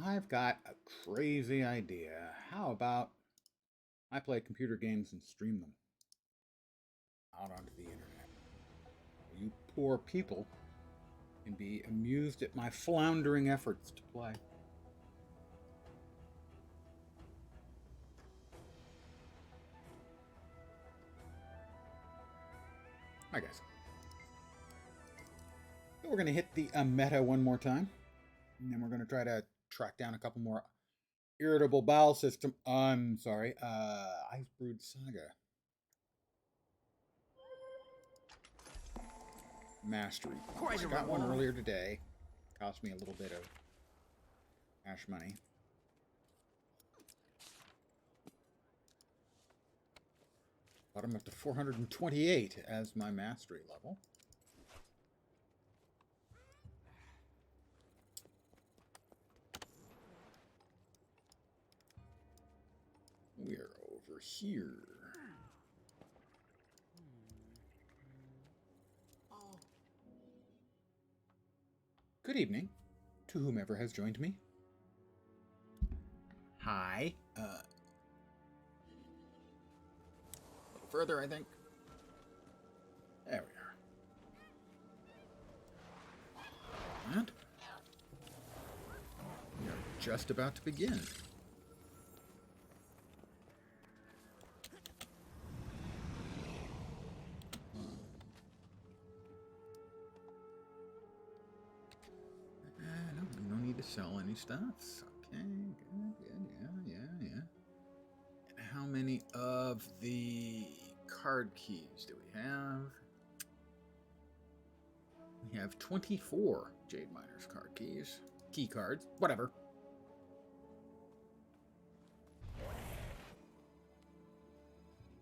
I've got a crazy idea. How about I play computer games and stream them out onto the internet? You poor people can be amused at my floundering efforts to play. Hi, guys. So we're going to hit the meta one more time. And then we're going to try to track down a couple more irritable bowel system. I'm sorry, Ice Brood Saga. Mastery points. Got one earlier today. Cost me a little bit of cash money. But I'm up to 428 as my mastery level. We're over here. Good evening to whomever has joined me. Hi. A little further, I think. There we are. And we are just about to begin. No need to sell any stuff. Okay, good, yeah. And how many of the card keys do we have? We have 24 Jade Miners card keys. Key cards, whatever.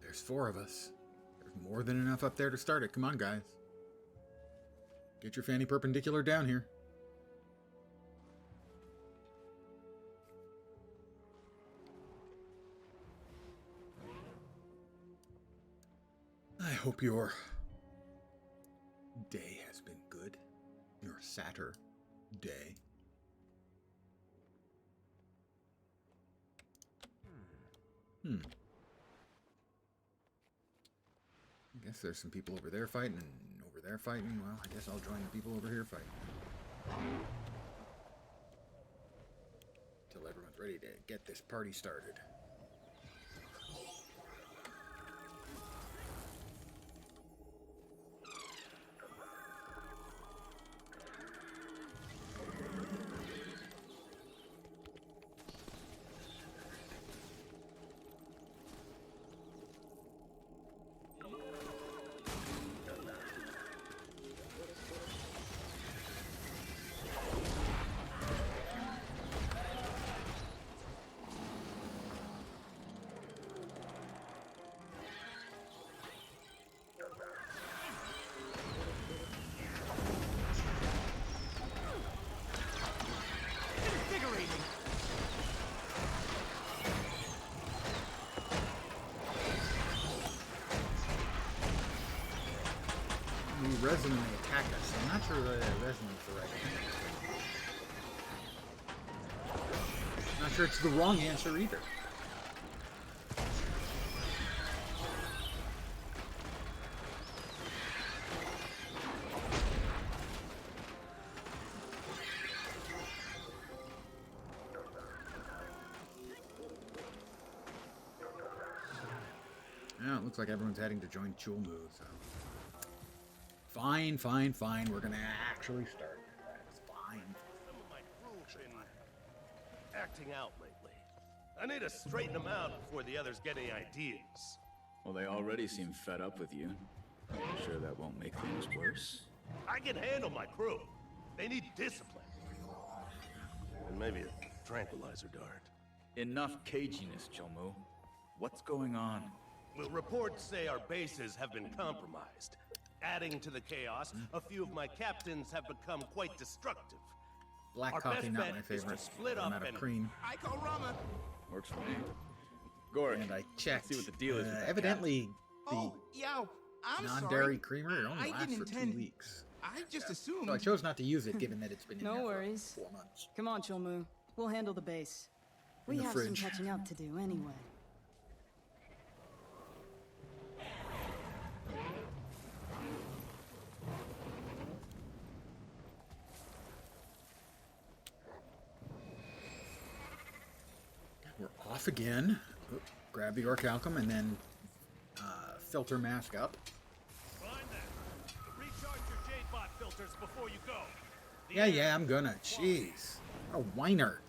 There's 4 of us. There's more than enough up there to start it. Come on, guys. Get your fanny perpendicular down here. I hope your day has been good. Your Saturday. I guess there's some people over there fighting and over there fighting. Well, I guess I'll join the people over here fighting. Till everyone's ready to get this party started. Resonantly attack us. I'm not sure that resonates the right thing. Not sure it's the wrong answer either. Yeah, it looks like everyone's heading to join Chulmu, so. Fine. We're gonna actually start. That's fine. Some of my crew's been acting out lately. I need to straighten them out before the others get any ideas. Well, they already seem fed up with you. I'm sure that won't make things worse. I can handle my crew. They need discipline. And maybe a tranquilizer dart. Enough caginess, Chomu. What's going on? Well, reports say our bases have been compromised. Adding to the chaos, a few of my captains have become quite destructive. Black Our coffee, best not bet my is favorite. to split I'm up out of and- cream. I call Rama. Works for me. Goric, And I checked. see what the deal is with that evidently, the Oh, yeah, I'm non-dairy sorry. creamer only I lasts didn't for intend- 2 weeks. I just assumed. So I chose not to use it, given that it's been in No there worries. for 4 months. Come on, Chilmu. We'll handle the base. We the have some fridge. catching up to do anyway. We're off again. Oop, grab the orichalcum and then filter mask up. Find that. Recharge your jade bot filters before you go. Yeah, I'm gonna. Jeez. What a whiner.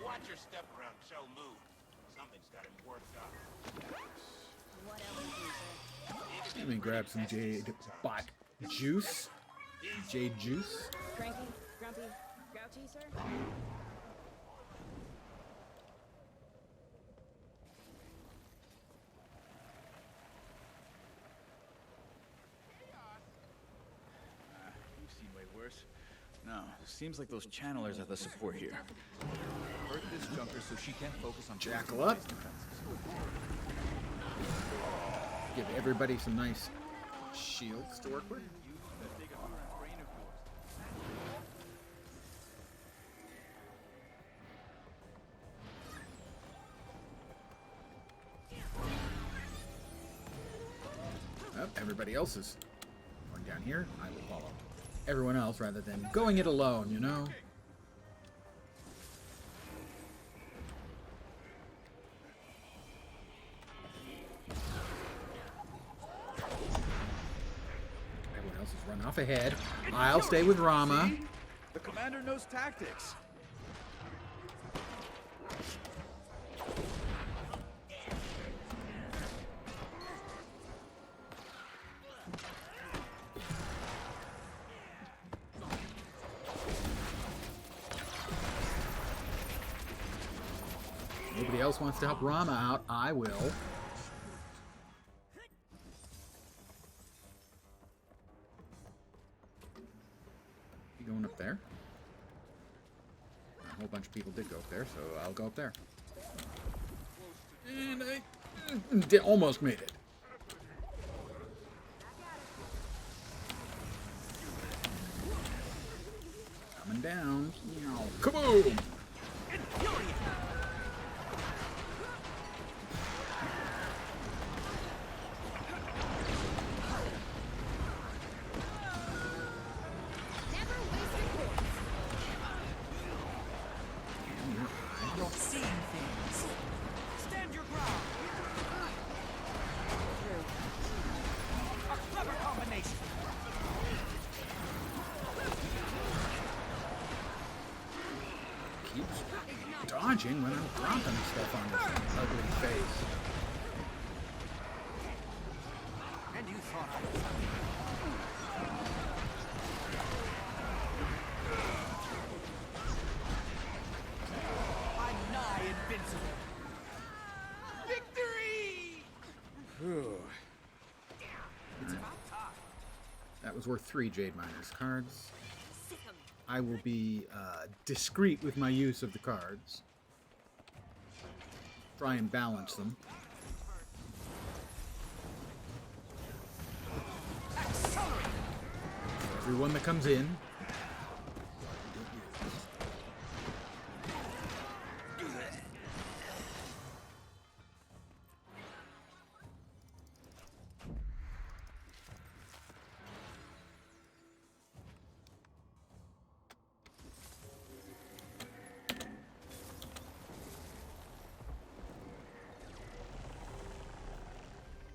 Watch your step around Cho Mu. Something's got him worked up. Let me grab some jade bot juice. Jade juice. Cranky? Grumpy? Grouchy, sir? You've seen way worse. No, seems like those channelers are the support here. Hurt this junker so she can't focus on Jackal up. Give everybody some nice shields to work with. Use that big apparent brain of yours. Oh, everybody else is going down here. I will follow everyone else rather than going it alone, you know? Everyone else has run off ahead. I'll stay with Rama. The commander knows tactics. Nobody else wants to help Rama out. I will. You going up there? A whole bunch of people did go up there, so I'll go up there. And I almost made it. Coming down. Kaboom! You're seeing things. Stand your ground. A clever combination. Keeps dodging when I'm dropping stuff on his ugly face. And you thought I was I'm nigh invincible. Victory! That was worth 3 Jade Miners cards. I will be discreet with my use of the cards. Try and balance them. Everyone that comes in.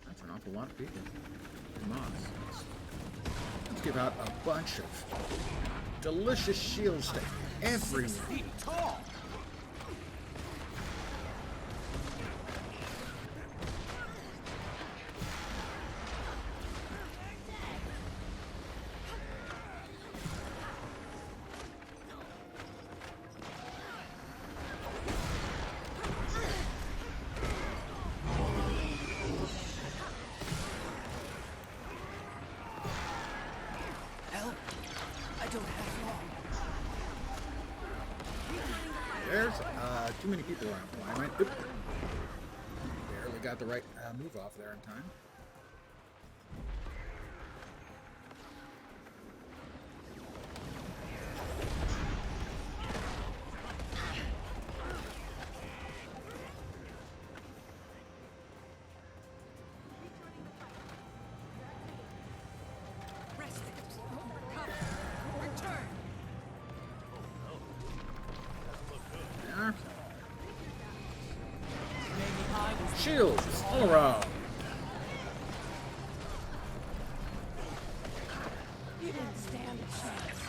That's an awful lot of people. Moss. Let's give out a bunch of delicious shields to everyone. Tall. Help. I don't have long. There's too many people around. I went, oop. Barely got the right move off there in time. Shields all around. You didn't stand a chance.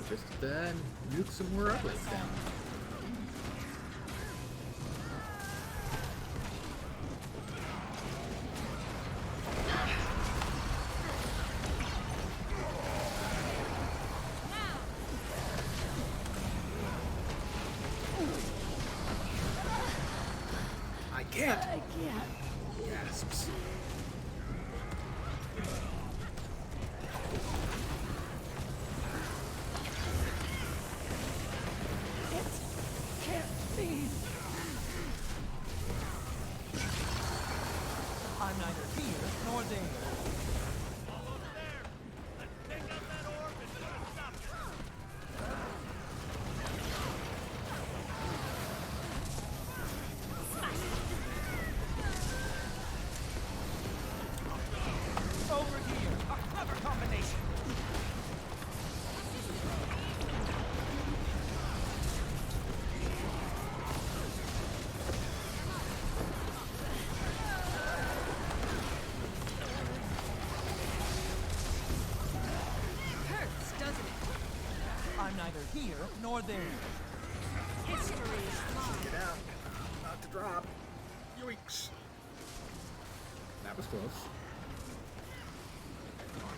Just nuke some more outlets down. I can't. I can't. Gasps. It can't be. I'm neither here nor there. Over here, a clever combination. Hurts, doesn't it? I'm neither here nor there. History is mine. Get out. Not to drop. Yoinks. That was close.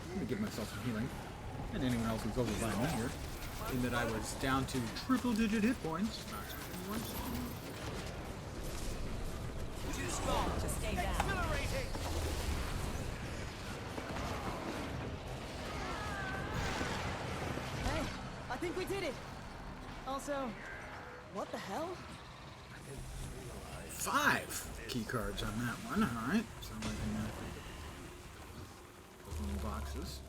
Let me give myself some healing. And anyone else who's over by me here. In that I was down to triple-digit hit points. Too strong to stay down. Hey, I think we did it. Also, what the hell? 5 key cards on that one. Alright. So I can those little boxes.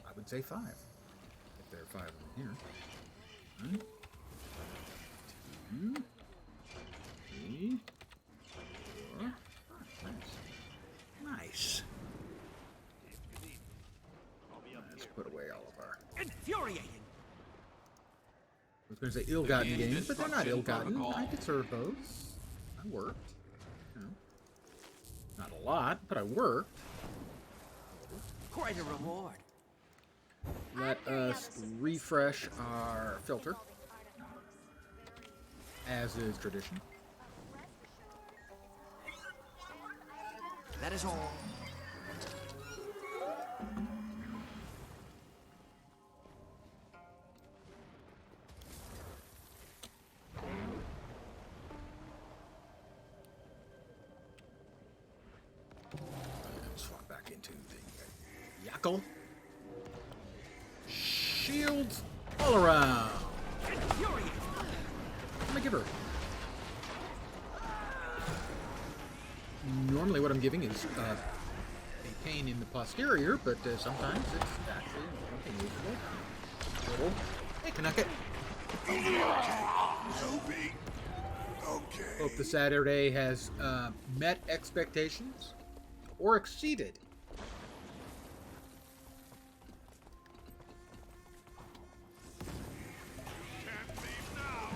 I would say 5. If there are 5 of them here. Right. 2, 3, 4, 5. Nice. Nice. Let's put away all of our... Infuriating. I was going to say ill-gotten Begin gains, but they're not destruction ill-gotten. protocol. I could serve those. I worked. You know, not a lot, but I worked. Quite a reward. Let us refresh our filter, as is tradition. That is all. Swap back into the Yackle. Shields all around. I'm gonna give her. Normally what I'm giving is a pain in the posterior, but sometimes it's actually something useful. Little. Hey, Canucket. Toby. Okay. Hope the Saturday has met expectations or exceeded.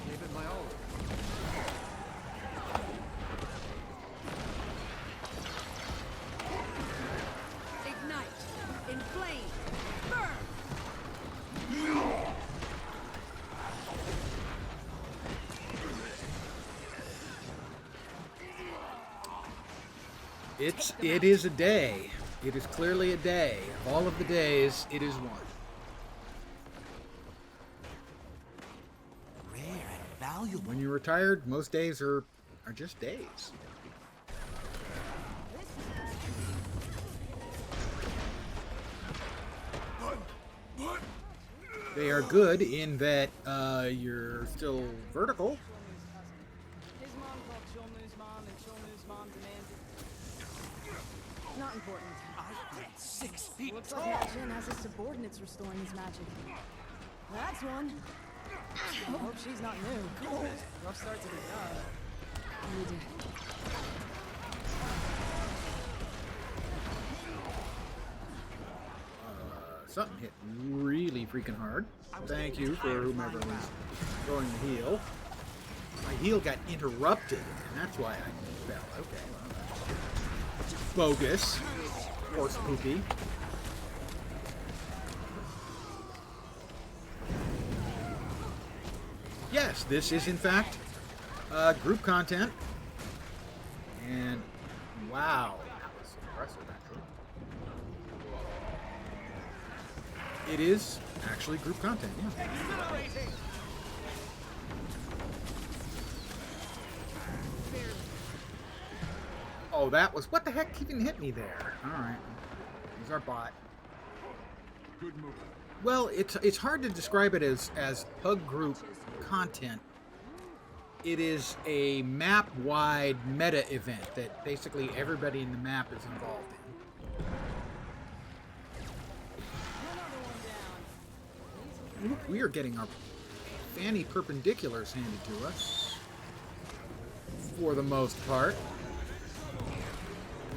Gave it my all. Ignite, inflame, burn. It is a day. It is clearly a day. Of all of the days, it is one. Rare and When you're retired, most days are just days. They are good in that you're still vertical. His mom called Cholmu's mom, and Cholmu's mom demanded. Not important. I'm 6 feet Looks tall. like Jin has his subordinates restoring his magic. That's one. I hope she's not new. Rough start to the job. We did. Something hit really freaking hard. Thank you for whomever was throwing the heal. My heal got interrupted, and that's why I fell. Okay, well, that's bogus. Or spooky. Yes, this is in fact group content. And wow, that was impressive actually. It is actually group content, yeah. Oh, that was... What the heck even hit me there? Alright. Here's our bot. Good move. Well, it's hard to describe it as pug group content. It is a map-wide meta event that basically everybody in the map is involved in. We are getting our fanny perpendiculars handed to us, for the most part.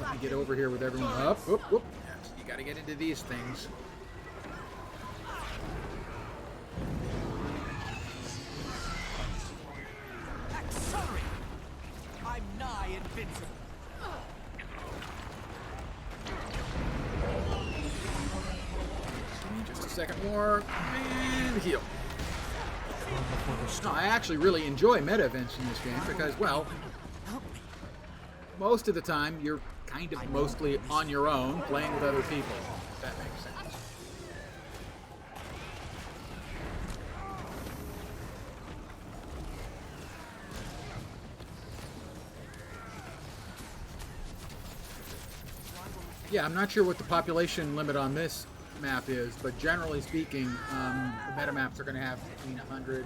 Let me get over here with everyone up. Whoop, whoop. Yes, you gotta get into these things. Accelerate! I'm nigh invincible. Just a second more, and heal. No, I actually really enjoy meta events in this game because, well, most of the time you're kind of mostly on your own, playing with other people, if that makes sense. Yeah, I'm not sure what the population limit on this map is, but generally speaking, the meta maps are going to have between 100,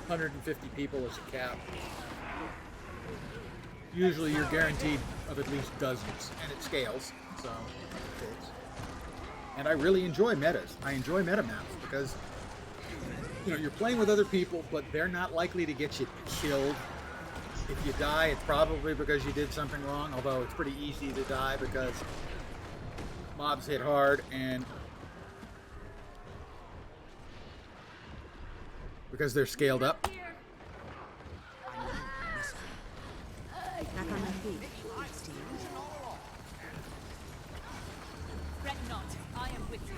150 people as a cap. Usually you're guaranteed of at least dozens, and it scales, so it fits. And I really enjoy metas. I enjoy meta maps because, you know, you're playing with other people, but they're not likely to get you killed. If you die, it's probably because you did something wrong, although it's pretty easy to die because mobs hit hard and because they're scaled up. Back on my feet. Fret not, I am with you.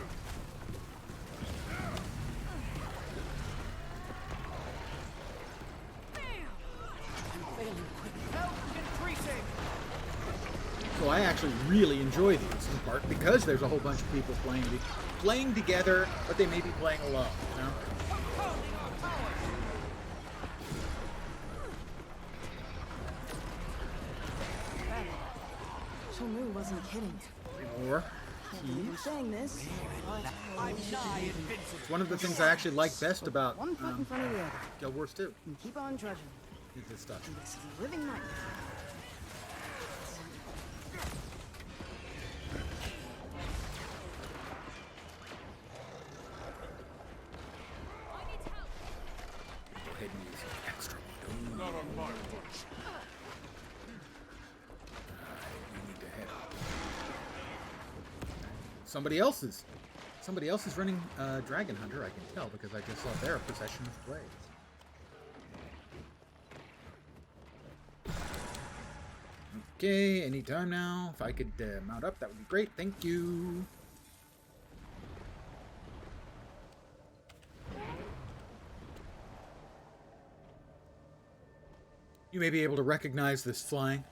I'm failing quickly. Help increasing! So I actually really enjoy these, in part because there's a whole bunch of people playing together, but they may be playing alone, you know? Cholmu wasn't kidding. Or I'm saying this, but I'm nigh invincible. it's one of the things I actually like best about one foot in front of the other. Guild Wars 2. And keep on trudging. Is this stuff. This is a living nightmare. Go ahead and use extra. Not on my watch. We need to head up. Somebody else is running Dragon Hunter, I can tell, because I just saw their procession of blades. Okay, anytime now. If I could mount up, that would be great. Thank you. You may be able to recognize this flying.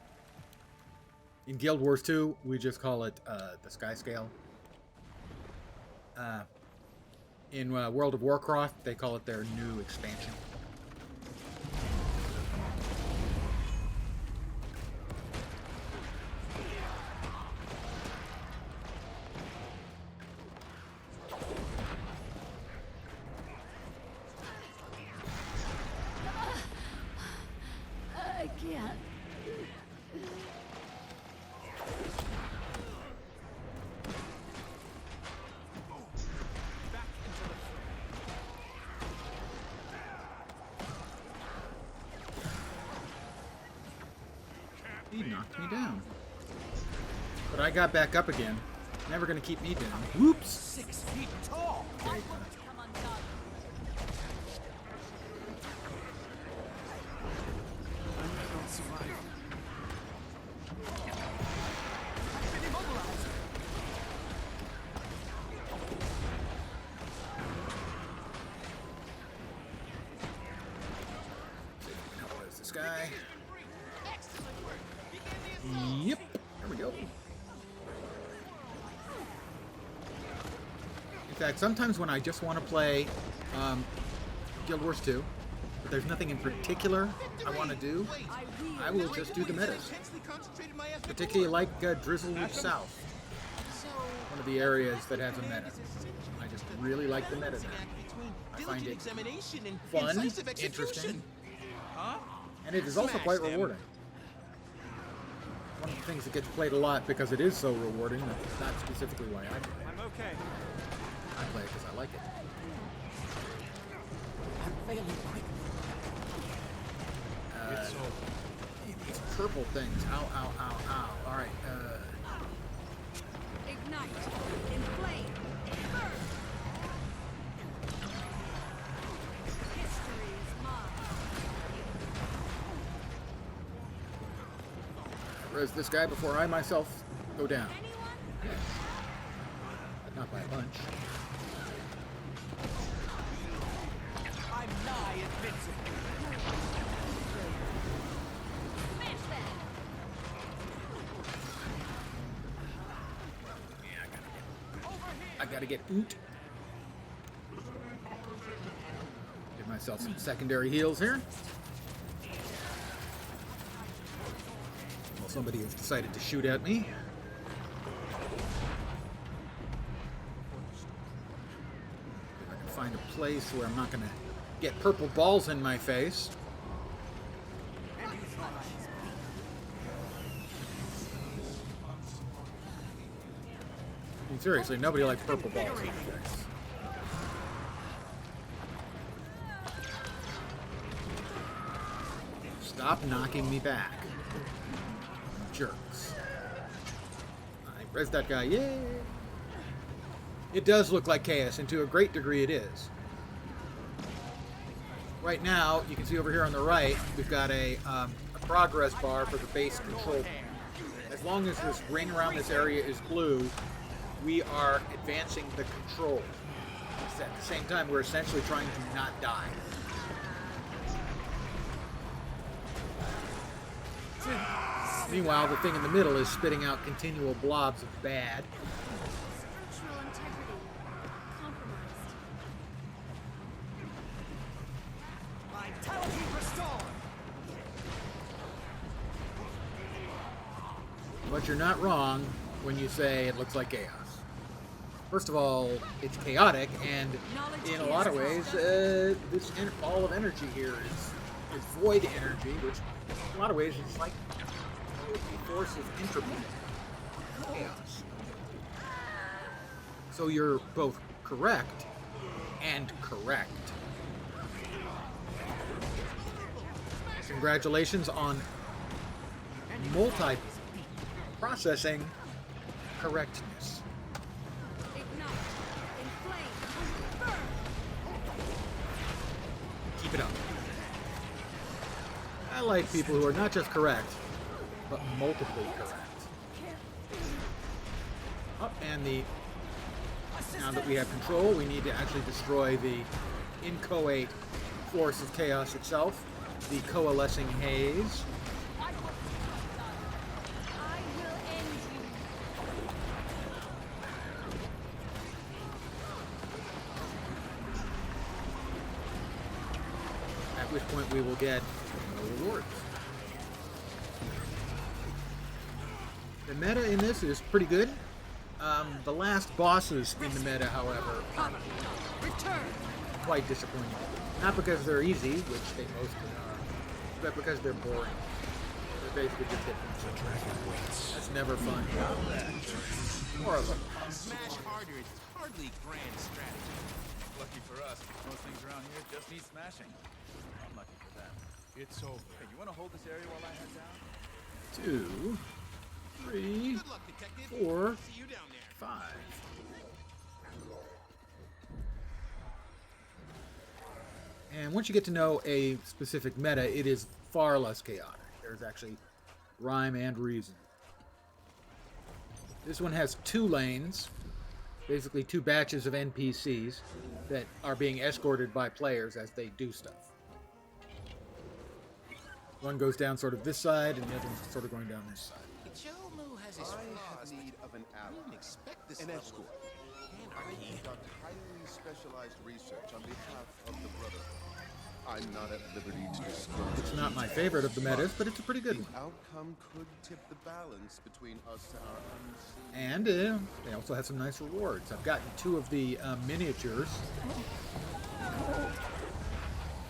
In Guild Wars 2, we just call it the Sky Scale. In World of Warcraft, they call it their new expansion. knocked me down. But I got back up again. Never gonna keep me down. Whoops! 6 feet tall. Okay, Come undone. I don't survive. I've been immobilized. There's this guy. Yep. There we go. In fact, sometimes when I just want to play Guild Wars 2, but there's nothing in particular I want to do, I will just do the metas. Particularly like Drizzlewood South, one of the areas that has a meta. I just really like the meta there. I find it fun, interesting, and it is also quite rewarding. One of the things that gets played a lot because it is so rewarding, that's not specifically why I play it. I'm okay. I play it because I like it. I'm failing quickly. These purple things. Ow, ow, ow, ow. Alright, Ignite. Inflame. Burn. History is mine. res this guy before I myself go down. Anyone? But not by a bunch. I'm nigh invincible. Smash that. Yeah, I gotta get oot. Give myself some secondary heals here. Well, somebody has decided to shoot at me. If I can find a place where I'm not gonna get purple balls in my face. I mean, seriously, nobody likes purple balls in their face. Stop knocking me back. Jerks. I res that guy, yay! It does look like chaos, and to a great degree it is. Right now, you can see over here on the right, we've got a progress bar for the base control. As long as this ring around this area is blue, we are advancing the control. At the same time, we're essentially trying to not die. Meanwhile, the thing in the middle is spitting out continual blobs of bad. Structural integrity compromised. Vitality restored. But you're not wrong when you say it looks like chaos. First of all, it's chaotic, and in a lot of ways, this ball of energy here is void energy, which in a lot of ways is like the force of entropy, chaos. So you're both correct and correct. Congratulations on multi-processing correctness. Ignite. Inflame. Burn. Keep it up. I like people who are not just correct, but multiply correct. Up, and now that we have control, we need to actually destroy the inchoate force of chaos itself, the coalescing haze. I will end you. At which point we will get no rewards. The meta in this is pretty good. The last bosses in the meta, however, are quite disappointing. Not because they're easy, which they mostly are, but because they're boring. They're basically just hit points. That's never fun. More of them. Smash harder is hardly grand strategy. Lucky for us, most things around here just need smashing. Unlucky for them. It's over. Hey, you want to hold this area while I head down? 2, 3, Good luck, detective. 4, See you down there. 5. And once you get to know a specific meta, it is far less chaotic. There's actually rhyme and reason. This one has 2 lanes, basically 2 batches of NPCs that are being escorted by players as they do stuff. One goes down sort of this side, and the other one's sort of going down this side. Jomu has his flaws, need of an I ally. didn't expect this An level escort. of I anarchy. conduct highly specialized research on behalf of the Brotherhood. I'm not at liberty to disclose. It's not my favorite of the metas, but it's a pretty good The one. outcome could tip the balance between us and our unseen. And they also have some nice rewards. I've gotten 2 of the miniatures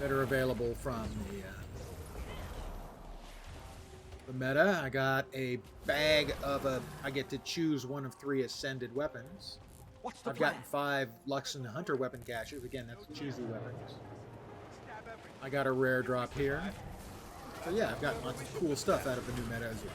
that are available from the meta. I got a bag of I get to choose one of 3 ascended weapons. I've gotten 5 Lux and Hunter weapon caches. Again, that's choosy weapons. I got a rare drop here. So yeah, I've got lots of cool stuff out of the new meta as well.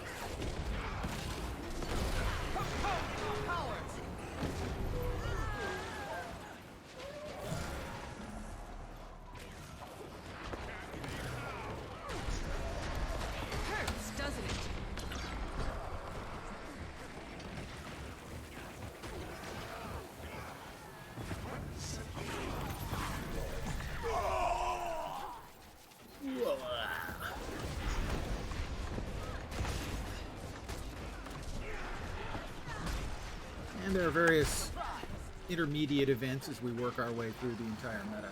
Hurts, doesn't it? And there are various intermediate events as we work our way through the entire meta.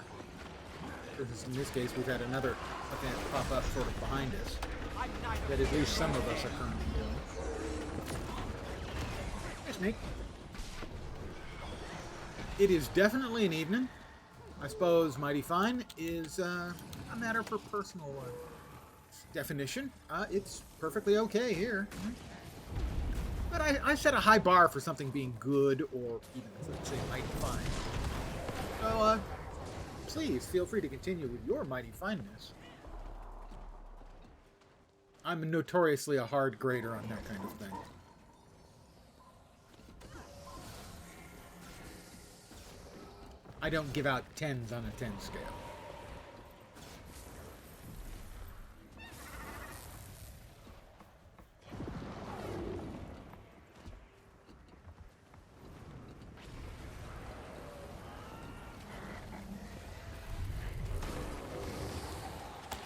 For instance, in this case, we've had another event pop up sort of behind us that at least some of us are currently doing. Hey, Snake. It is definitely an evening. I suppose Mighty Fine is a matter for personal definition. It's perfectly okay here. But I set a high bar for something being good or even, let's say, mighty fine. So, please feel free to continue with your mighty fineness. I'm notoriously a hard grader on that kind of thing. I don't give out 10s on a 10 scale.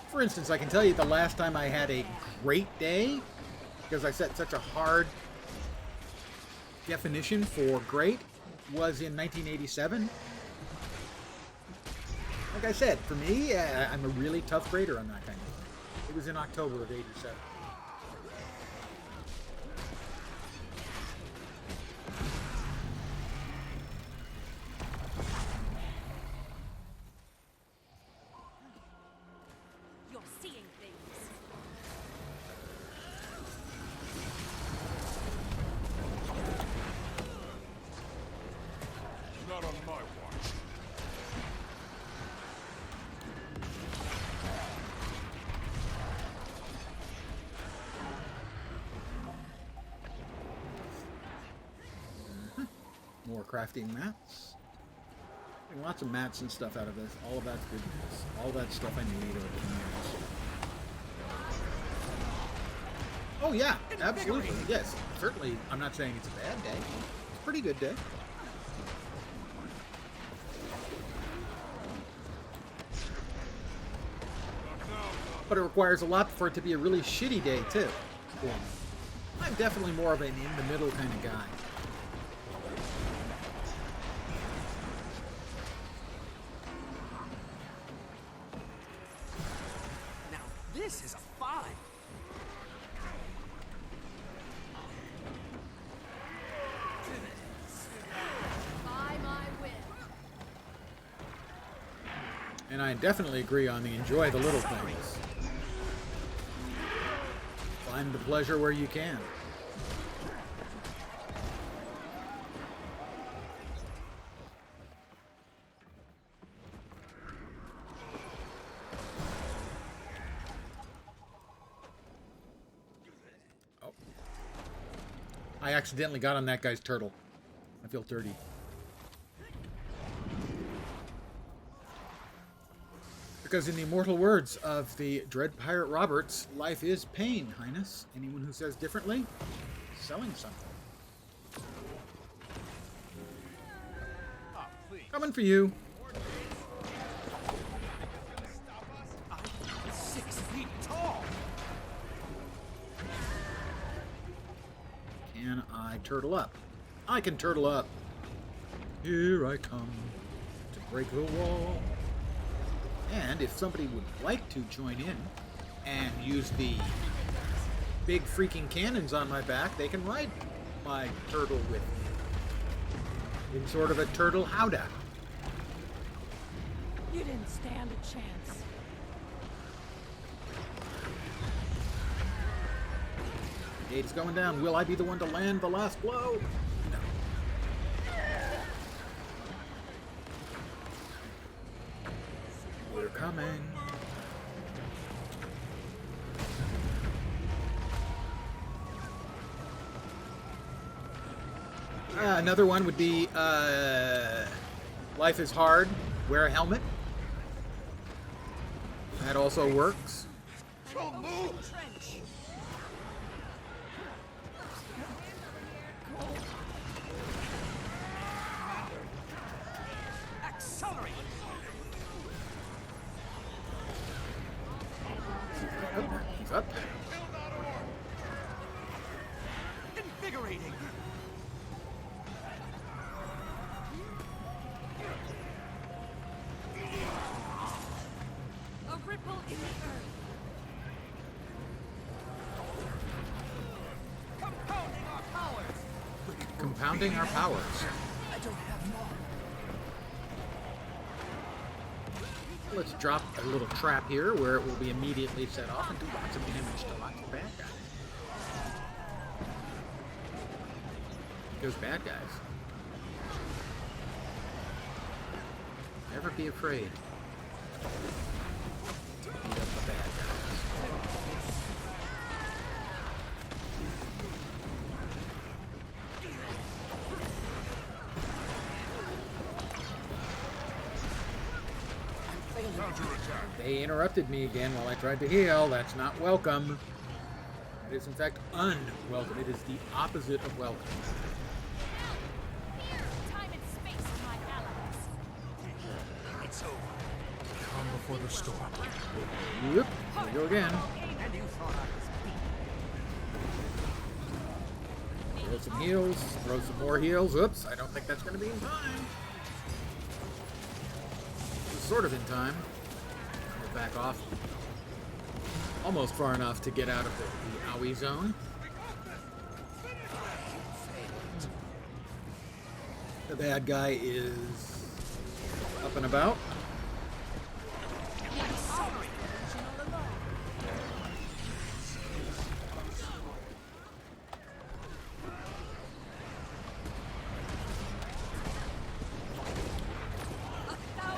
For instance, I can tell you the last time I had a great day, because I set such a hard definition for great, was in 1987. Like I said, for me, I'm a really tough grader on that kind of thing. It was in October of 87. You're seeing things. Not on my watch. More crafting mats. Getting lots of mats and stuff out of this. All of that's goodness. All that stuff I need over the years. Oh yeah, absolutely. Yes, certainly. I'm not saying it's a bad day. It's a pretty good day. But it requires a lot for it to be a really shitty day too. for me. I'm definitely more of an in-the-middle kind of guy. Now this is a find. By my will. And I definitely agree on the enjoy the little things. Find the pleasure where you can. out. I accidentally got on that guy's turtle. I feel dirty. Because in the immortal words of the Dread Pirate Roberts, life is pain, Highness. Anyone who says differently, selling something. Oh, please. Coming for you. I'm 6 feet tall. Can I turtle up? I can turtle up. Here I come to break the wall. And if somebody would like to join in and use the big freaking cannons on my back, they can ride my turtle with me. In sort of a turtle howdah. You didn't stand a chance. Gate is going down. Will I be the one to land the last blow? No. We're coming. Another one would be life is hard. Wear a helmet. That also works. Trench. Accelerate. He's up. Invigorating. A ripple in the earth. Compounding our powers. Compounding our powers. I don't have more. Let's drop a little trap here where it will be immediately set off and do lots of damage to lots of bad guys. Those bad guys. Never be afraid. Beat up the bad guys. They interrupted me again while I tried to heal. That's not welcome. It is in fact unwelcome. It is the opposite of welcome. Time and space are my allies. It's over. Come before the storm. Yep. Here we go again. And you thought I was beat. Throw some heals. Throw some more heals. Oops. I don't think that's going to be in time. It's sort of in time. We'll back off. Almost far enough to get out of the owie zone. The bad guy is up and about.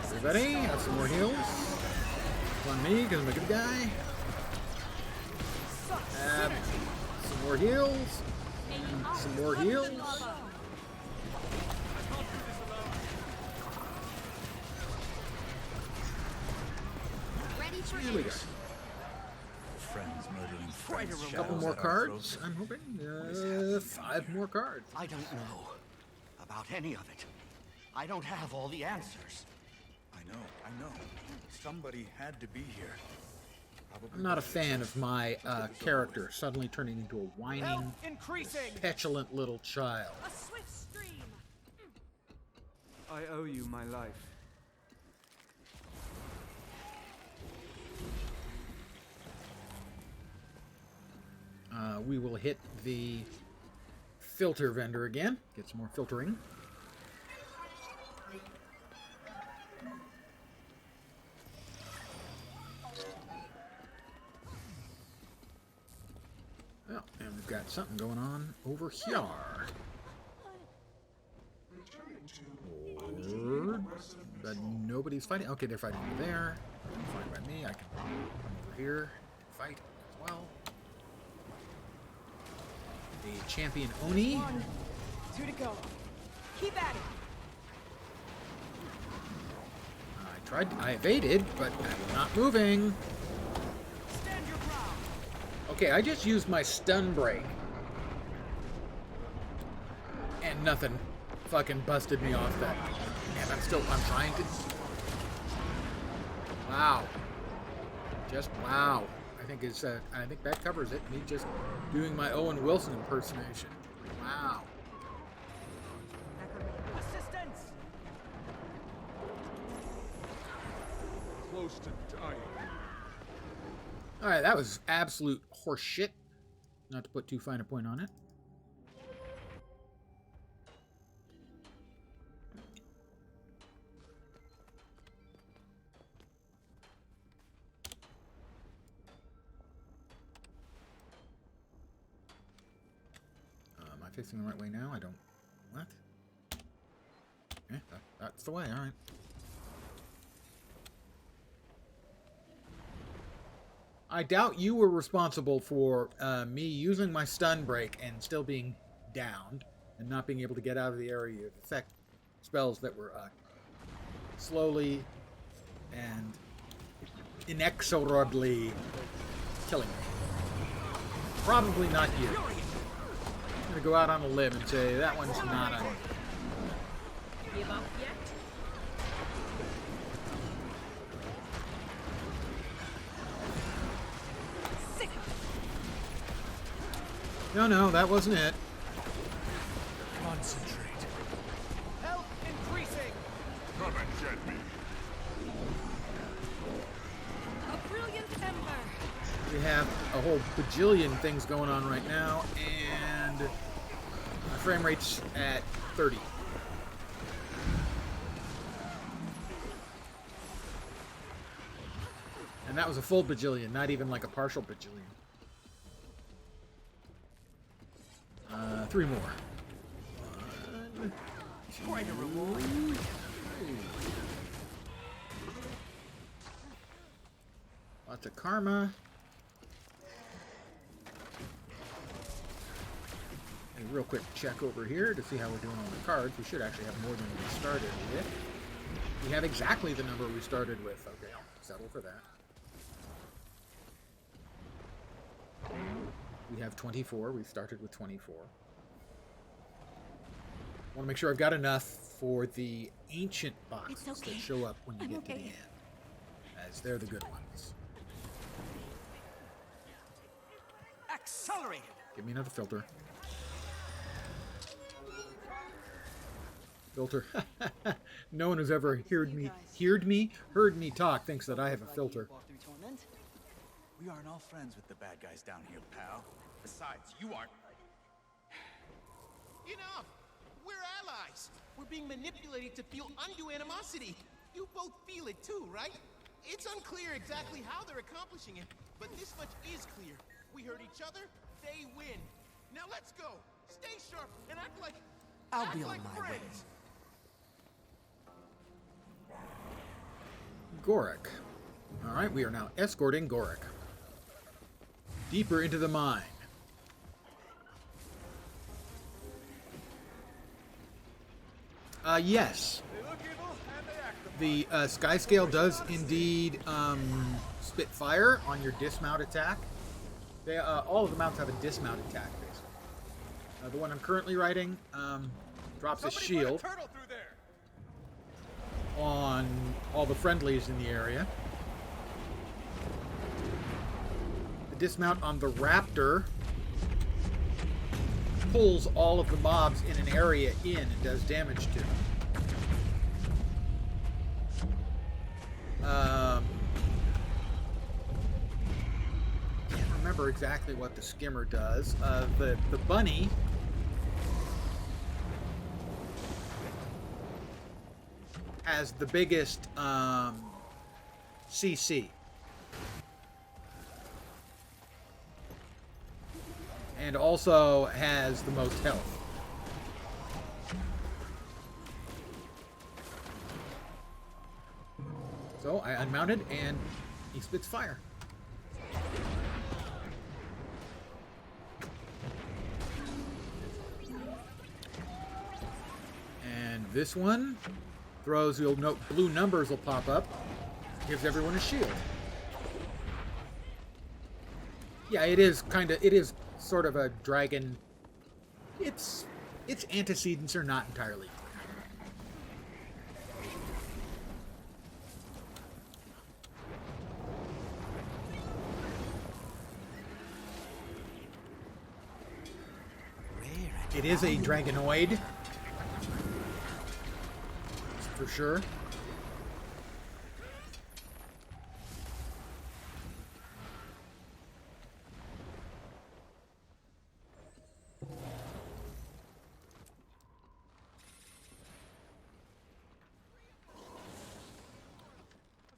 Everybody, have some more heals. On me, because I'm a good guy. Some more heals. Some more heals. Here we go. Friends murdering Quite a friends. A couple shadows more at our cards, throats. I'm hoping. 5 more cards. I don't know about any of it. I don't have all the answers. I know. Somebody had to be here. Probably I'm not a fan of my character suddenly turning into a whining, Increasing. petulant little child. A swift stream. I owe you my life. We will hit the filter vendor again. Get some more filtering. Well, and we've got something going on over here. But nobody's fighting. Okay, they're fighting over there. Fine by me. I can come over here and fight as well. a champion Oni. 1, 2 to go. Keep at it. I evaded, but I'm not moving. Stand your ground. Okay, I just used my stun break. And nothing fucking busted me off that. And I'm trying to. Wow. Just wow. I think that covers it. Me just doing my Owen Wilson impersonation. Wow. Assistance. Close to dying. Alright, that was absolute horseshit. Not to put too fine a point on it. Am I facing the right way now? I don't... What? Yeah, that's the way, alright. I doubt you were responsible for me using my stun break and still being downed and not being able to get out of the area of effect spells that were slowly and inexorably killing me. Probably not you. I'm going to go out on a limb and say that one's not on. Give up yet? No, that wasn't it. Concentrate. Health increasing. Come and get me. A brilliant ember. We have a whole bajillion things going on right now, and my frame rate's at 30. And that was a full bajillion, not even like a partial bajillion. 3 more. 1, 2, Quite a reward. 3. Lots of karma. And a real quick check over here to see how we're doing on the cards. We should actually have more than we started with. We have exactly the number we started with. Okay, I'll settle for that. We have 24. We started with 24. I want to make sure I've got enough for the ancient boxes that show up when you get to the end, as they're the good ones. Accelerated. Give me another filter. Filter. No one who's ever heard me talk thinks that I have a filter. We aren't all friends with the bad guys down here, pal. Besides, you aren't. Enough! We're allies. We're being manipulated to feel undue animosity. You both feel it too, right? It's unclear exactly how they're accomplishing it, but this much is clear. We hurt each other, they win. Now let's go. Stay sharp and act like I'll be on like my way. friends. Gorik. Alright, we are now escorting Gorik deeper into the mine. Yes. The sky scale does indeed spit fire on your dismount attack. They, all of the mounts have a dismount attack, basically. The one I'm currently riding drops a shield on all the friendlies in the area. The dismount on the Raptor pulls all of the mobs in an area in and does damage to them. Can't remember exactly what the skimmer does. The bunny has the biggest CC. And also has the most health. So I unmounted and he spits fire. This one throws, you'll note blue numbers will pop up. Gives everyone a shield. Yeah, it is sort of a dragon. Its antecedents are not entirely clear. It is a dragonoid, for sure.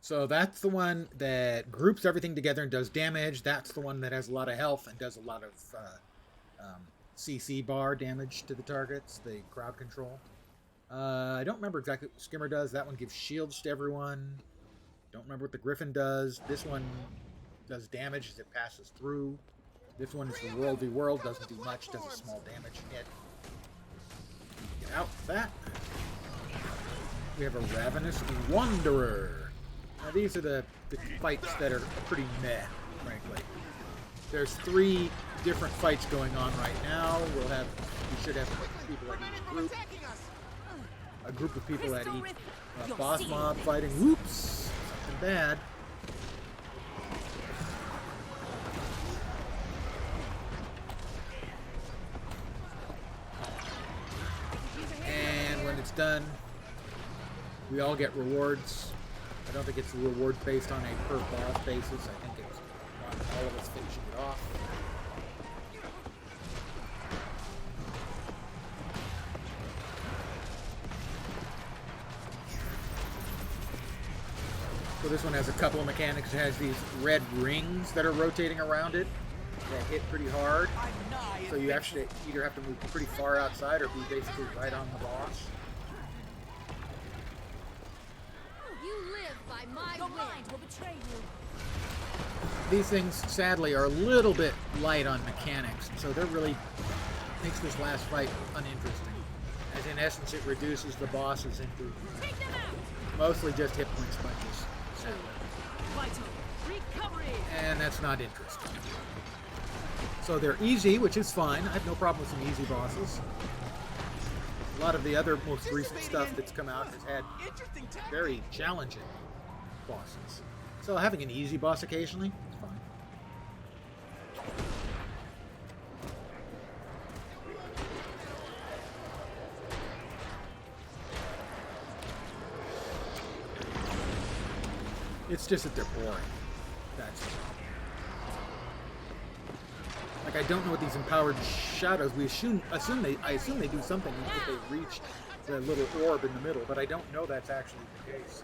So that's the one that groups everything together and does damage. That's the one that has a lot of health and does a lot of CC bar damage to the targets, the crowd control. I don't remember exactly what Skimmer does. That one gives shields to everyone. Don't remember what the Griffin does. This one does damage as it passes through. This one is the World v World, doesn't do much, does a small damage hit. Get out of that. We have a Ravenous Wanderer. Now these are the fights that are pretty meh, frankly. There's 3 different fights going on right now. We should have people at each group. A group of people at each boss mob fighting. Whoops! Something bad. And when it's done, we all get rewards. I don't think it's a reward based on a per boss basis. I think it's on all of us finishing it off. So this one has a couple of mechanics. It has these red rings that are rotating around it that hit pretty hard. So you actually either have to move pretty far outside or be basically right on the boss. These things, sadly, are a little bit light on mechanics, so that really makes this last fight uninteresting. As in essence, it reduces the bosses into mostly just hit point sponges, sadly. And that's not interesting. So they're easy, which is fine. I have no problem with some easy bosses. A lot of the other most recent stuff that's come out has had very challenging bosses. So having an easy boss occasionally, it's fine. It's just that they're boring. That's the problem. Like, I don't know what these empowered shadows. I assume they do something if they reach the little orb in the middle, but I don't know that's actually the case.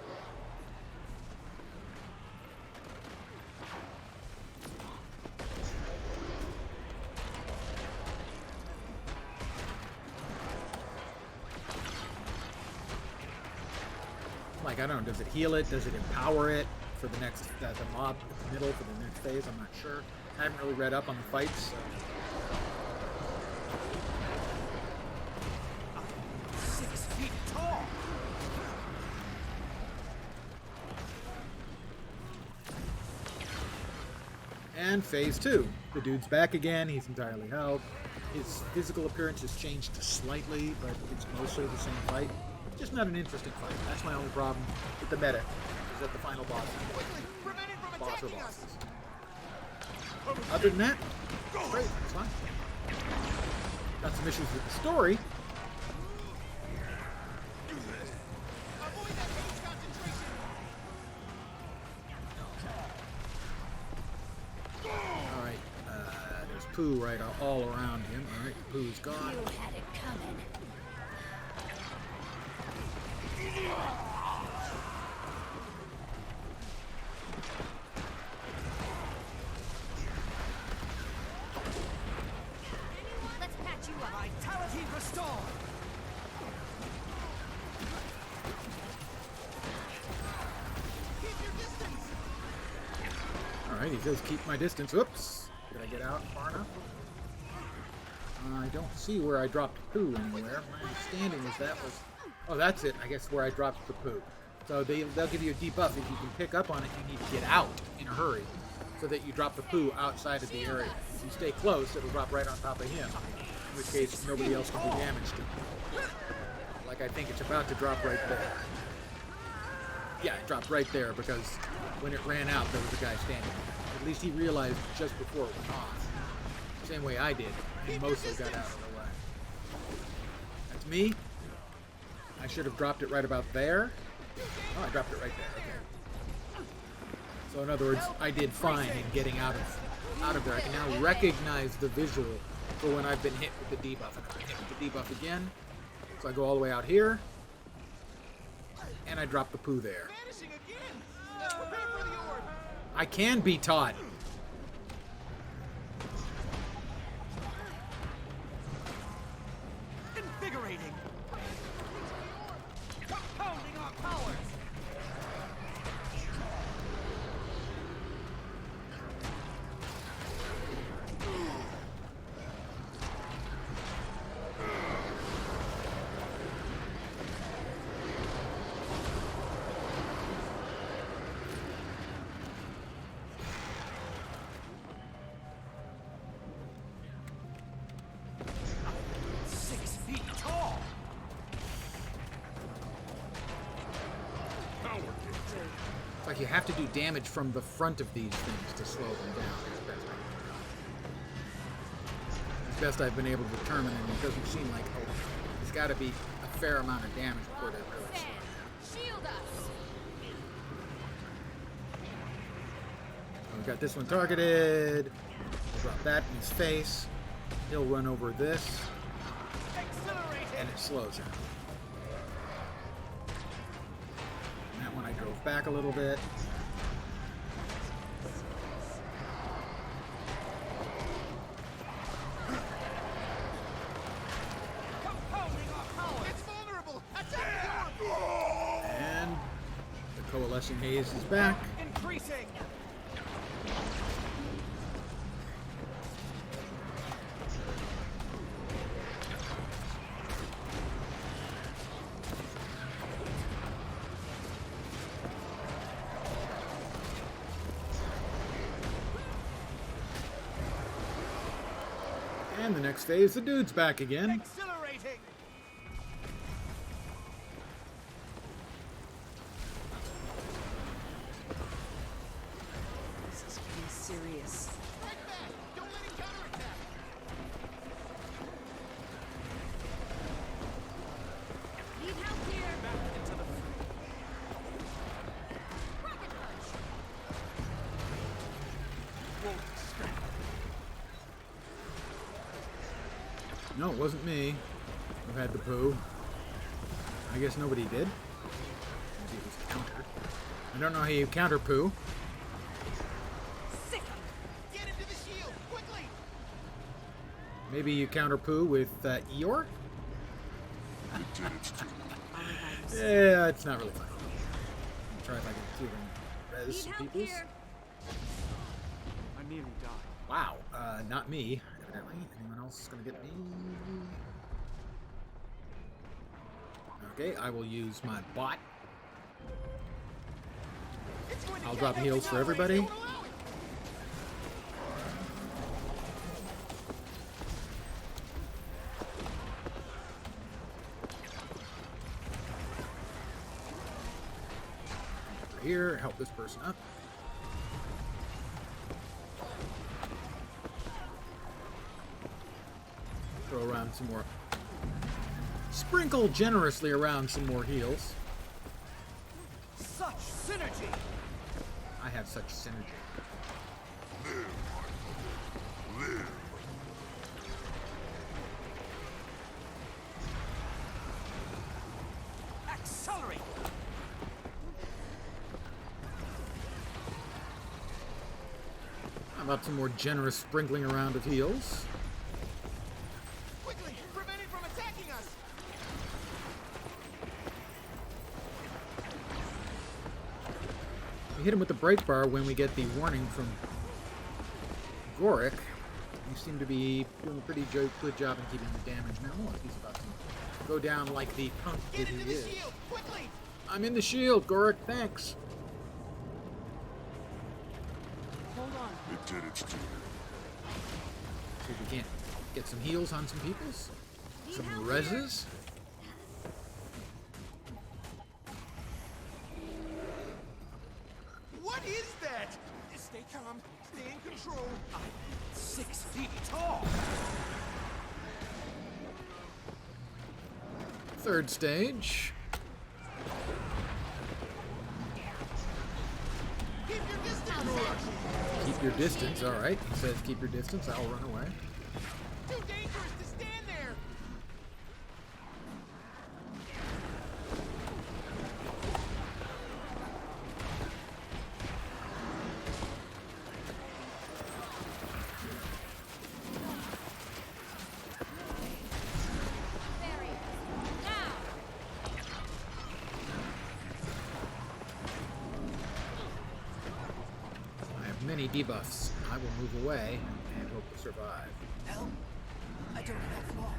Like, I don't know, does it heal it? Does it empower it for the next, the mob at the middle for the next phase? I'm not sure. I haven't really read up on the fights, so. 6 feet tall. And phase 2. The dude's back again. He's entirely held. His physical appearance has changed slightly, but it's mostly the same fight. Just not an interesting fight. That's my only problem with the meta. Is that the final boss? Boss or bosses. Other than that, great. It's fine. Got some issues with the story. Alright, there's poo right all around him. Alright, the poo's gone. You had it coming. Let's patch you up. Vitality restored. Keep your distance. Alright, he says keep my distance. Oops. Did I get out far enough? I don't see where I dropped poo anywhere. My understanding is that was Oh, that's it. I guess where I dropped the poo. So they'll give you a debuff. If you can pick up on it, you need to get out in a hurry so that you drop the poo outside of the area. If you stay close, it'll drop right on top of him, in which case nobody else can do damage to him. Like I think it's about to drop right there. Yeah, it dropped right there because when it ran out, there was a guy standing there. At least he realized just before it went off. Same way I did. He mostly got out of the way. That's me. I should have dropped it right about there. Oh, I dropped it right there. Okay. So in other words, I did fine in getting out of there. I can now recognize the visual for when I've been hit with the debuff. And I've been hit with the debuff again. So I go all the way out here. And I drop the poo there. I can be taught. Invigorating. Compounding our powers. Like you have to do damage from the front of these things to slow them down. As best I've been able to determine, and it doesn't seem like there's got to be a fair amount of damage before they really slow down. Shield us. We've got this one targeted. Drop that in his face. He'll run over this, and it slows him. That one I drove back a little bit. And the coalescing haze is back. Increasing. And the next phase, the dude's back again. Exhilarating. This is getting serious. Right back. Don't let him counterattack. Need help here. Back into the Rocket punch. won't distract. No, it wasn't me who had the poo. I guess nobody did. Maybe it was countered. I don't know how you counter poo. Sick. Get into the shield quickly. Maybe you counter poo with Eeyore? Yeah, it's not really fun. Try if I can see if I can res Need some help peoples. here. I nearly died. Wow, not me, evidently. Anyone else gonna get me? Okay, I will use my bot. It's going to I'll get drop helping heals for now, everybody. Ray. Don't allow it. Over here, help this person up. Throw around some more. Sprinkle generously around some more heals. Such synergy. I have such synergy. Accelerate. How about some more generous sprinkling around of heals? Quickly, prevent it from attacking us. We hit him with the break bar when we get the warning from Goric. You seem to be doing a pretty good job in keeping the damage minimal. He's about to go down like the punk Get that into he the is. shield, quickly! I'm in the shield, Gorik, thanks. Hold on. It did its duty. See if we can't get some heals on some peoples. Some reses. What is that? Stay calm, stay in control. I'm 6 feet tall. Third stage. Keep your distance! Keep your distance, alright. He says keep your distance, I'll run away. Too dangerous to stand there! I have many debuffs. I will move away and hope to survive. Help! I don't have long.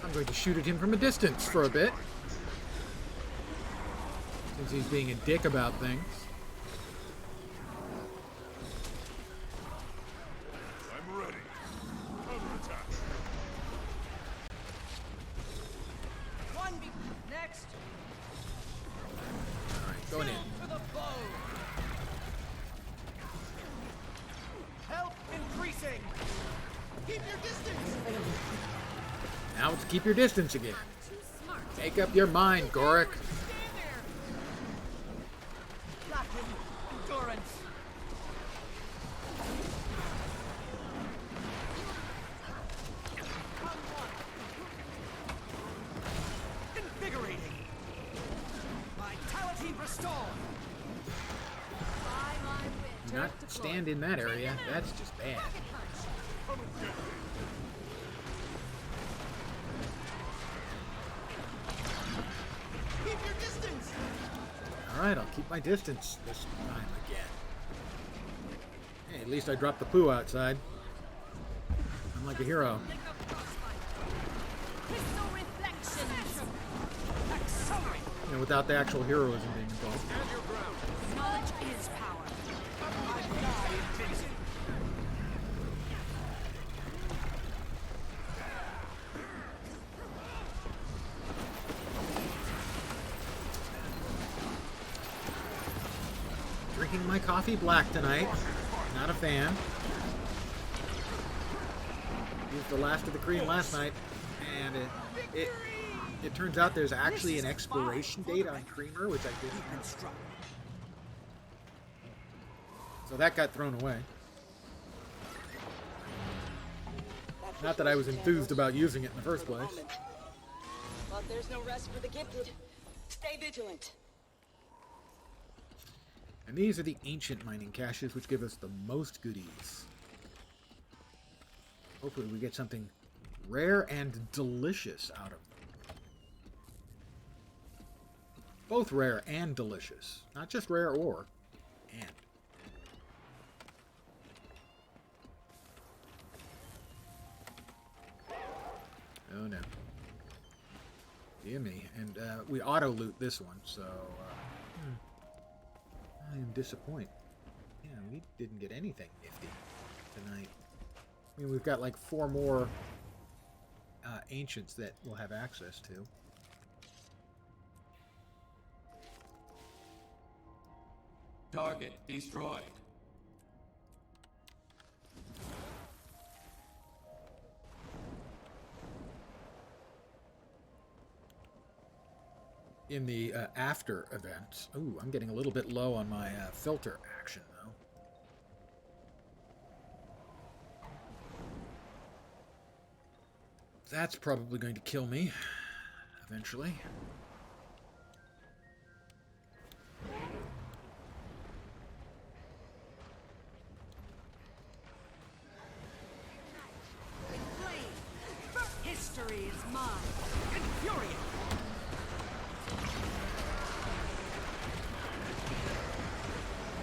I'm going to shoot at him from a distance for a bit. Since he's being a dick about things. I'm ready. Counterattack. One be next. Alright, going in. For the bow. Help increasing. Keep your distance! Now it's keep your distance again. Too smart. Make up your mind, Gorik. Stand there! Latin endurance. Invigorating. Vitality restored. By my wit. Do not stand in that area. That's just bad. Rocket punch. Keep your distance! Alright, I'll keep my distance this time again. Hey, at least I dropped the poo outside. I'm like a hero. Crystal reflection. Accelerate. You know, without the actual heroism being involved. Knowledge is power. I die in Jason. Drinking my coffee black tonight. Not a fan. Used the last of the cream last night, and it turns out there's actually an expiration date on creamer, which I didn't know. So that got thrown away. Not that I was enthused about using it in the first place. But there's no rest for the gifted. Stay vigilant. And these are the ancient mining caches, which give us the most goodies. Hopefully we get something rare and delicious out of them. Both rare and delicious. Not just rare or, and. Oh no. Dear me. And we auto-loot this one, so I am disappointed. Yeah, we didn't get anything nifty tonight. I mean, we've got like 4 more ancients that we'll have access to. Target destroyed. In the after events. Ooh, I'm getting a little bit low on my filter action, though. That's probably going to kill me eventually. History is mine. Infuriate.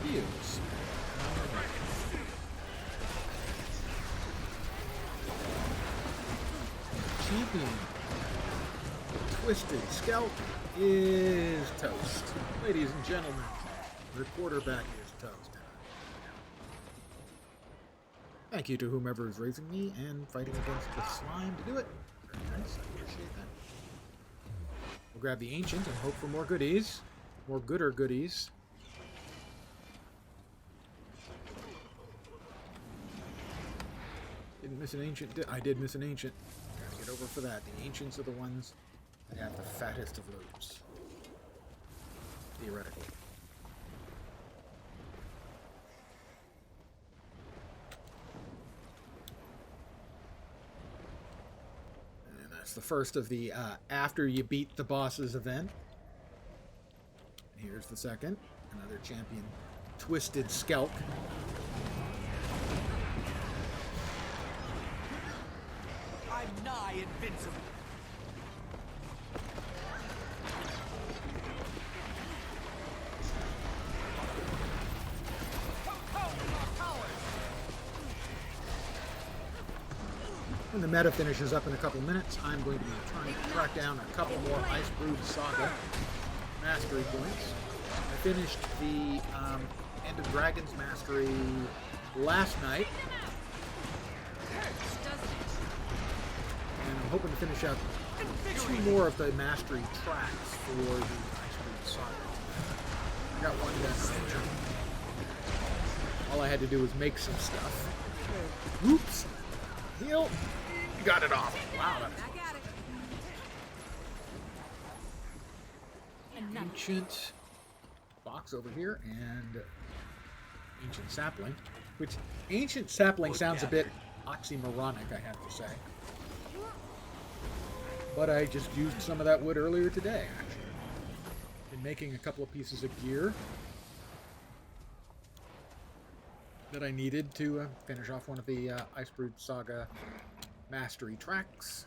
Heals. champion, Twisted Scalp, is toast. Ladies and gentlemen, the quarterback is toast. Thank you to whomever is raising me and fighting against the slime to do it. Very nice, I appreciate that. We'll grab the Ancient and hope for more goodies. More gooder goodies. Didn't miss an Ancient. I did miss an Ancient. Gotta get over for that. The Ancients are the ones that have the fattest of loops. Theoretically. And that's the first of the after you beat the bosses event. Here's the second. Another champion, Twisted Skelk. I'm nigh invincible. When the meta finishes up in a couple minutes, I'm going to be trying to track down a couple more Ice Brood Saga mastery points. I finished the End of Dragons mastery last night. And I'm hoping to finish up 2 more of the mastery tracks for the Ice Brood Saga. I got one done. All I had to do was make some stuff. Oops! Heal! Got it off. Wow. Ancient box over here and Ancient Sapling. Which, Ancient Sapling sounds a bit oxymoronic, I have to say. But I just used some of that wood earlier today, actually. Been making a couple of pieces of gear that I needed to finish off one of the Ice Brood Saga mastery tracks.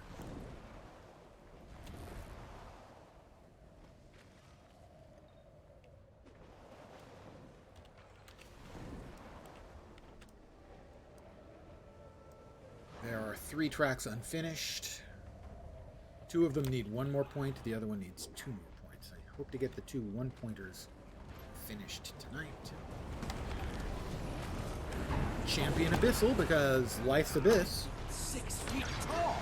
There are 3 tracks unfinished. 2 of them need 1 more point, the other one needs 2 more points. I hope to get the 2 1-pointers finished tonight. Champion Abyssal, because life's Abyss. 6 feet tall!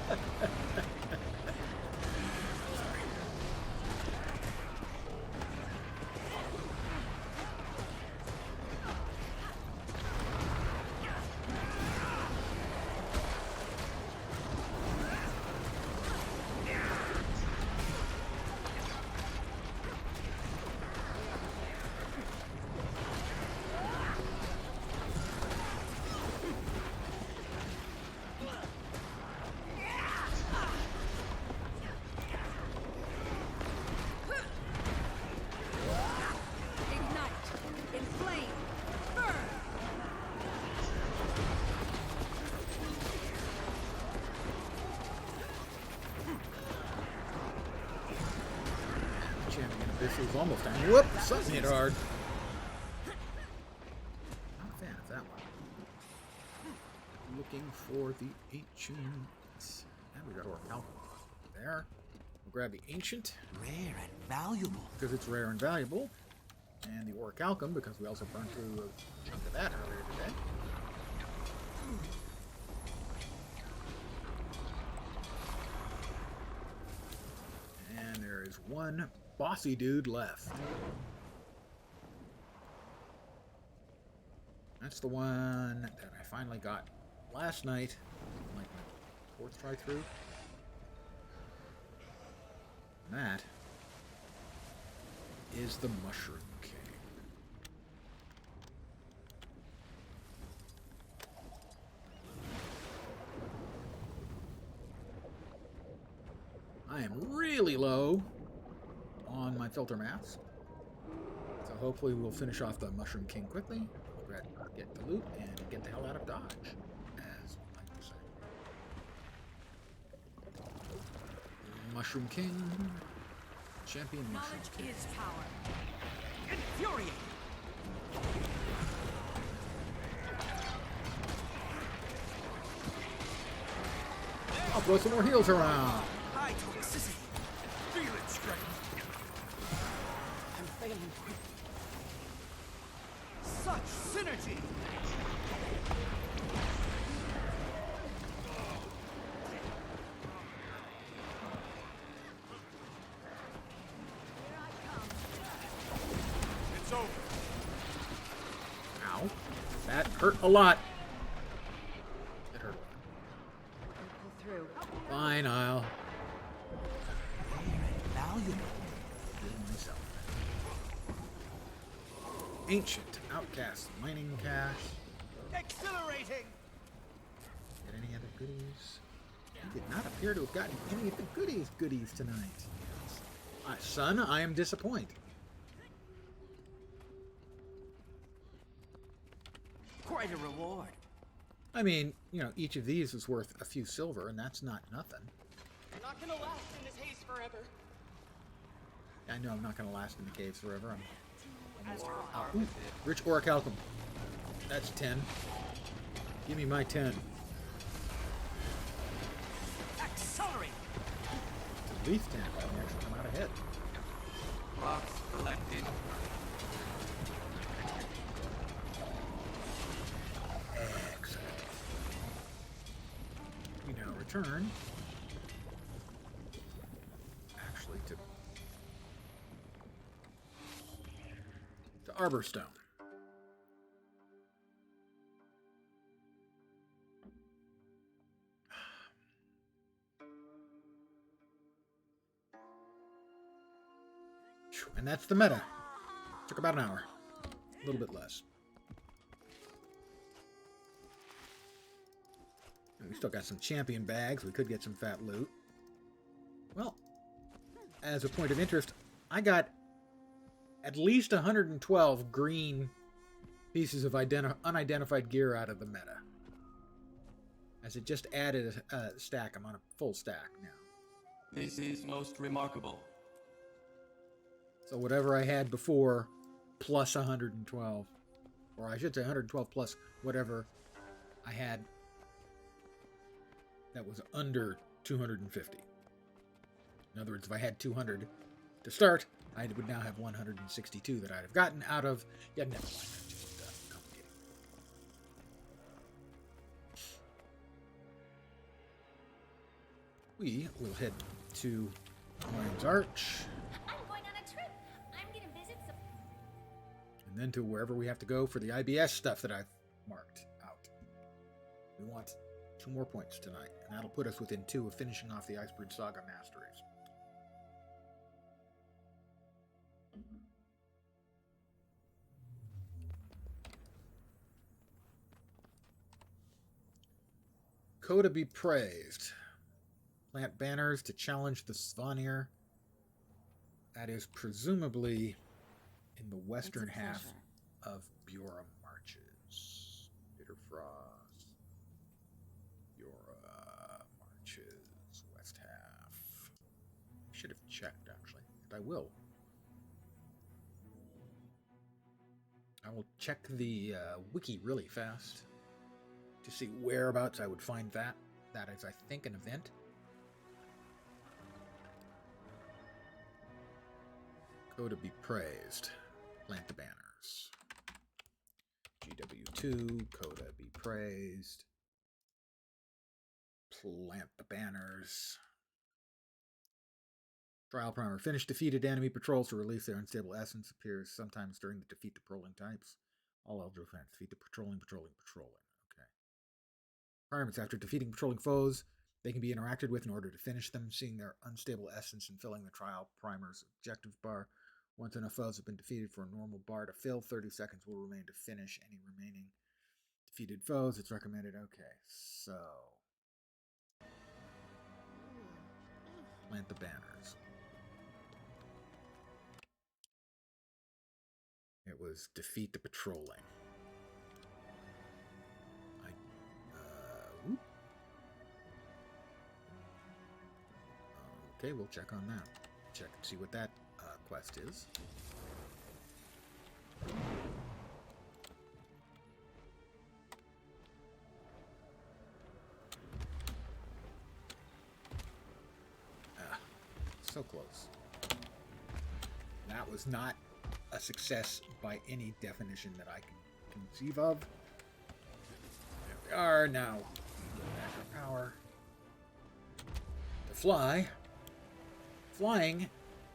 This is almost done. Whoop! Something hit hard. Not a fan of that one. Looking for the Ancient. And we got Orichalcum there. We'll grab the Ancient. Rare and valuable. Because it's rare and valuable. And the Orichalcum, because we also burned through a chunk of that earlier today. And there is one bossy dude left. That's the one that I finally got last night, like my 4th try through. And that is the Mushroom King. I am really low on my filter maps. So hopefully we'll finish off the Mushroom King quickly, get the loot, and get the hell out of Dodge, as we like to say. Mushroom King, champion Mushroom King. Knowledge is power. Infuriate! I'll throw some more heals around. High toxicity. Feel it, Striker. I'm failing. Such synergy. It's over. Ow. That hurt a lot. It hurt a lot. Pull through. Fine, I'll Valuable. do it myself. Ancient outcast mining cache. Exhilarating. Get any other goodies? You did not appear to have gotten any of the goodies tonight. Son, I am disappointed. Quite a reward. I mean, you know, each of these is worth a few silver, and that's not nothing. You're not gonna last in this haze forever. I know I'm not going to last in the caves forever. I'm almost out. Ooh, rich orichalcum. That's 10. Give me my 10. Accelerate. At least 10. I can actually come out ahead. Box collected. Excellent. We now return. Actually, to Arborstone. And that's the meta. Took about an hour. A little bit less. And we still got some champion bags. We could get some fat loot. Well, as a point of interest, I got at least 112 green pieces of unidentified gear out of the meta. As it just added a stack. I'm on a full stack now. This is most remarkable. So whatever I had before, plus 112. Or I should say 112 plus whatever I had that was under 250. In other words, if I had 200 to start, I would now have 162 that I'd have gotten out of... Yeah, never mind. That's just complicated. We will head to Lion's Arch. I'm going on a trip. I'm gonna visit some. And then to wherever we have to go for the IBS stuff that I've marked out. We want 2 more points tonight, and that'll put us within 2 of finishing off the Icebridge Saga Masteries. Coda be praised. Plant banners to challenge the Svanir. That is presumably in the western half of Bjorn Marches. Bitterfrost. Bjorn Marches. West half. I should have checked, actually. And I will. I will check the wiki really fast to see whereabouts I would find that. That is, I think, an event. Coda be praised. Plant the banners. GW2, Coda be praised. Plant the banners. Trial primer. Finish defeated enemy patrols to release their unstable essence. Appears sometimes during the defeat the patrolling types. All eligible fans defeat the patrolling. Okay. Requirements. After defeating patrolling foes, they can be interacted with in order to finish them, seeing their unstable essence and filling the trial primer's objective bar. Once enough foes have been defeated for a normal bar to fill, 30 seconds will remain to finish any remaining defeated foes. It's recommended. Okay, so plant the banners. It was defeat the patrolling. Okay, we'll check on that. Check and see what that quest is. So close. That was not a success by any definition that I can conceive of. There we are. Now, back our power. To fly. Flying,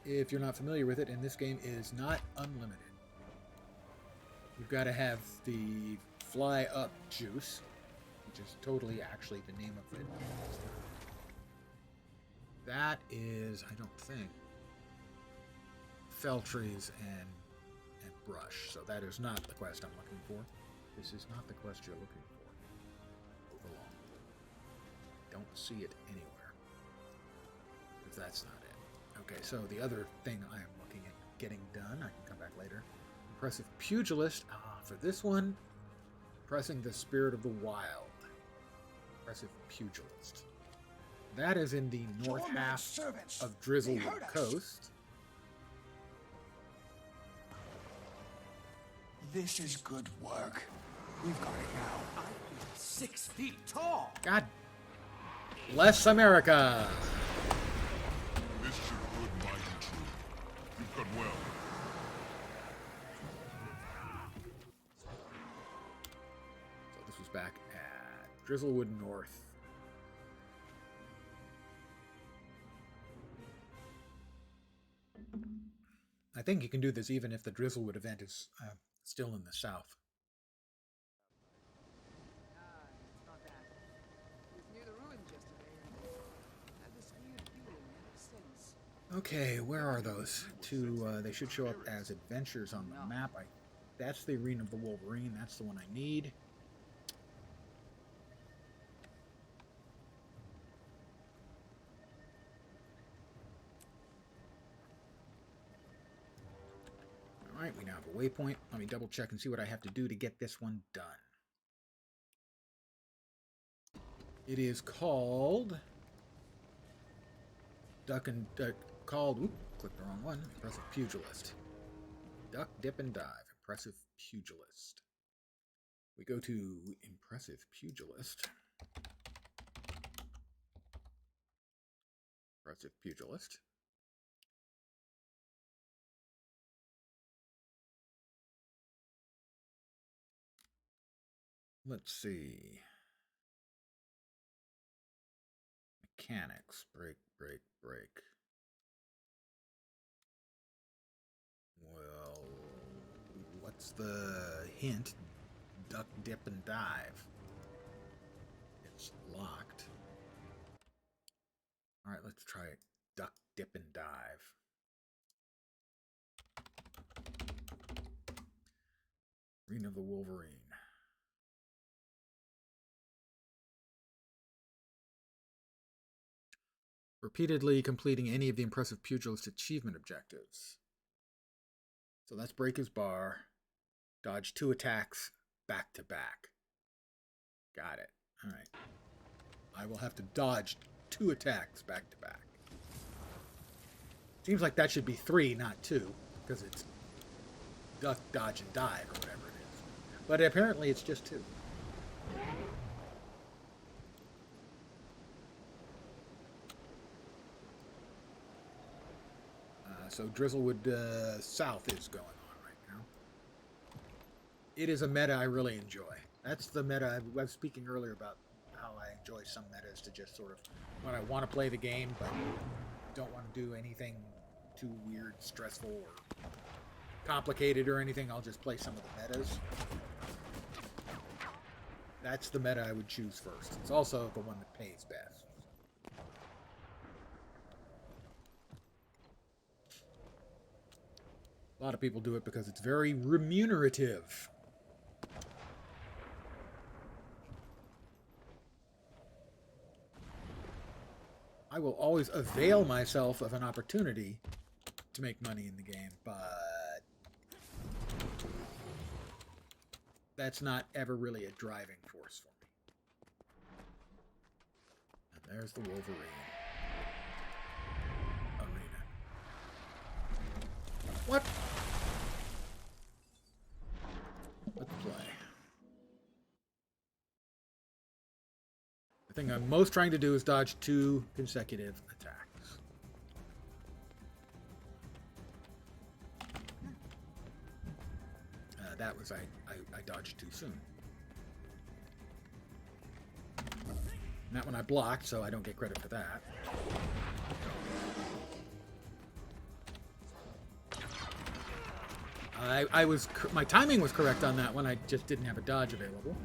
if you're not familiar with it, in this game is not unlimited. You've got to have the fly up juice, which is totally actually the name of it. That is, I don't think, fell trees and brush. So that is not the quest I'm looking for. This is not the quest you're looking for. Move along. Don't see it anywhere. Because that's not it. Okay, so the other thing I am looking at getting done, I can come back later. Impressive Pugilist. For this one, pressing the Spirit of the Wild. Impressive Pugilist. That is in the north half of Drizzlewood Coast. This is good work. We've got it now. I feel 6 feet tall. God bless America. This is a good mighty troop. You've done well. So this was back at Drizzlewood North. I think you can do this even if the Drizzlewood event is still in the south. It's not that. He was near the ruins yesterday and had this weird feeling ever since. Okay, where are those two? They should show up as adventures on the map. That's the Arena of the Wolverine. That's the one I need. Alright, we now have a waypoint. Let me double check and see what I have to do to get this one done. It is called... Clicked the wrong one. Impressive Pugilist. Duck, dip, and dive. Impressive Pugilist. We go to Impressive Pugilist. Impressive Pugilist. Let's see. Mechanics. Break. Well, what's the hint? Duck, dip, and dive. It's locked. Alright, let's try it. Duck, dip, and dive. Arena of the Wolverine. Repeatedly completing any of the Impressive Pugilist achievement objectives. So that's break his bar, dodge 2 attacks back to back. Got it. Alright. I will have to dodge 2 attacks back to back. Seems like that should be 3, not 2, because it's duck, dodge, and dive, or whatever it is. But apparently it's just 2. So Drizzlewood South is going on right now. It is a meta I really enjoy. That's the meta I was speaking earlier about, how I enjoy some metas to just sort of, when I want to play the game but don't want to do anything too weird, stressful, or complicated or anything, I'll just play some of the metas. That's the meta I would choose first. It's also the one that pays best. A lot of people do it because it's very remunerative. I will always avail myself of an opportunity to make money in the game, but that's not ever really a driving force for me. And there's the Wolverine arena. What? Let's play. The thing I'm most trying to do is dodge 2 consecutive attacks. That was I dodged too soon. And that one I blocked, so I don't get credit for that. My timing was correct on that one. I just didn't have a dodge available.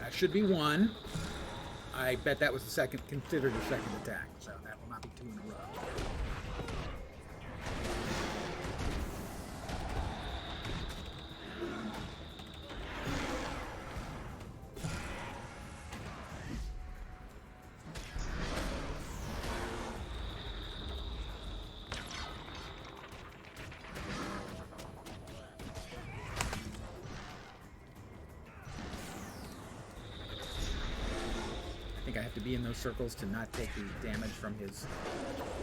That should be one. I bet that was the second, considered a second attack, so that will not be two in a row. I have to be in those circles to not take the damage from his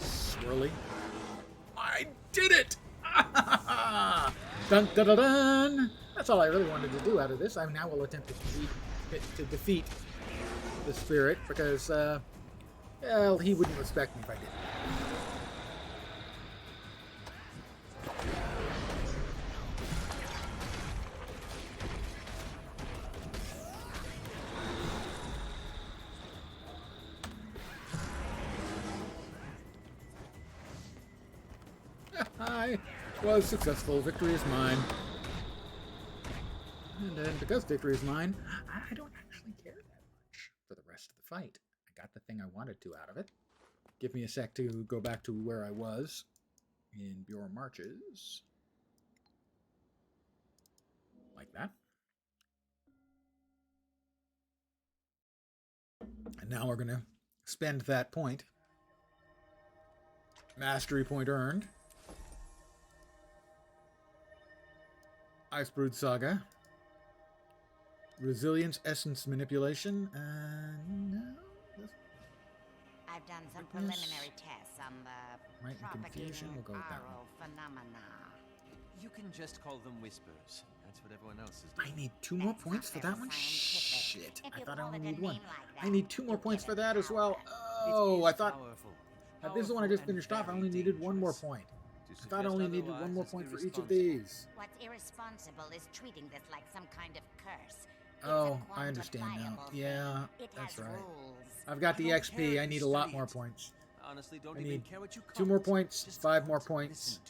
swirly. I did it! Dun, dun, dun, dun. That's all I really wanted to do out of this. I now will attempt to defeat the spirit because, well, he wouldn't respect me if I didn't. I was successful. Victory is mine. And then, because victory is mine, I don't actually care that much for the rest of the fight. I got the thing I wanted to out of it. Give me a sec to go back to where I was in Bureau Marches. Like that. And now we're going to spend that point. Mastery point earned. Icebrood Saga. Resilience, Essence Manipulation, and no. I've done some preliminary tests on the Right, and Confusion, we'll go with that one. phenomena. You can just call them whispers. That's what everyone else is doing. I need 2 more points for that one? Shit. I thought I only need 1. I need 2 more points for that as well. Oh, I thought... This is the one I just finished off. I only needed 1 more point. I thought I only needed 1 more point for each of these. What's irresponsible is treating this like some kind of curse. Oh, I understand now. Yeah, that's right. I've got the XP. I need a lot more points. Honestly, I need 2 more points, 5 more points,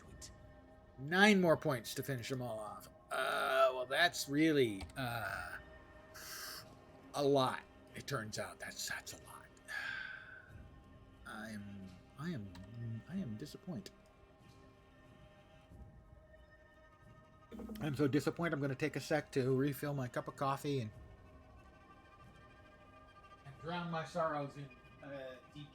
9 more points to finish them all off. Well, that's really a lot. It turns out that's a lot. I am disappointed. I'm so disappointed. I'm going to take a sec to refill my cup of coffee and drown my sorrows in decaf.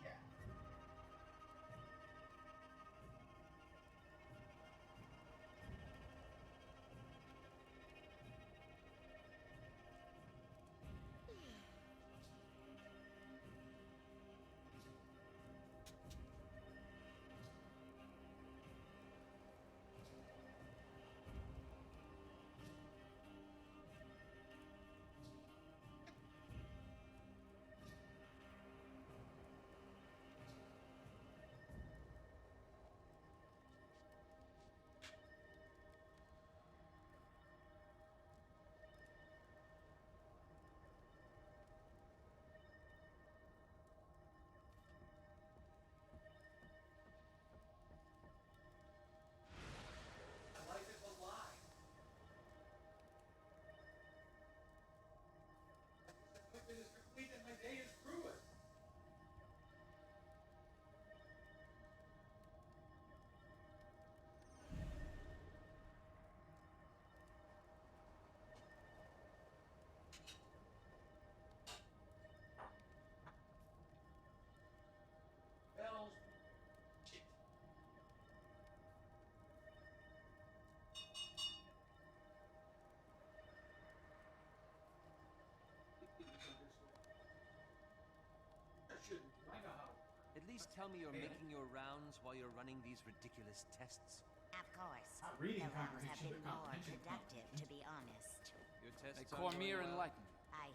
At least tell me you're making your rounds while you're running these ridiculous tests. Of course. Not reading the rounds comprehension, have been but more comprehension productive, to be honest. Your tests Cormier and Lycan. I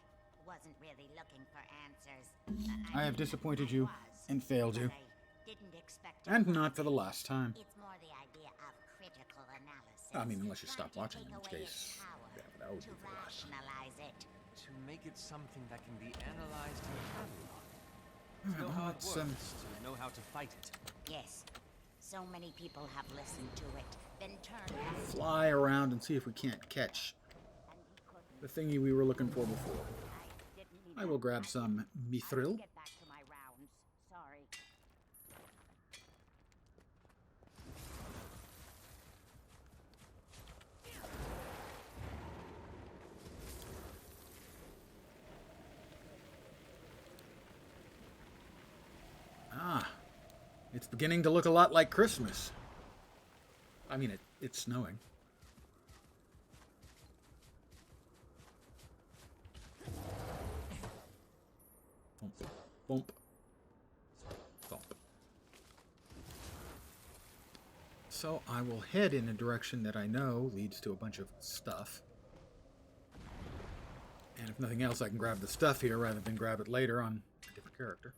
wasn't really looking for answers. I have disappointed you and failed you. Didn't expect And not for the last time. It's more the idea of critical analysis. I mean, unless you stop Trying to watching, in take which away case, its power, yeah, but that would to be the last time. rationalize it. To make it something that can be analyzed and cataloged. To Alright, know well, how it let's, works, to know how to fight it. Yes. So many people have listened to it, then turned back. Fly around and see if we can't catch the thingy we were looking for before. I will grab some mithril. Get back to my rounds. Sorry. Ah, it's beginning to look a lot like Christmas. I mean, it's snowing. Bump, bump, thump. So I will head in a direction that I know leads to a bunch of stuff. And if nothing else, I can grab the stuff here rather than grab it later on a different character.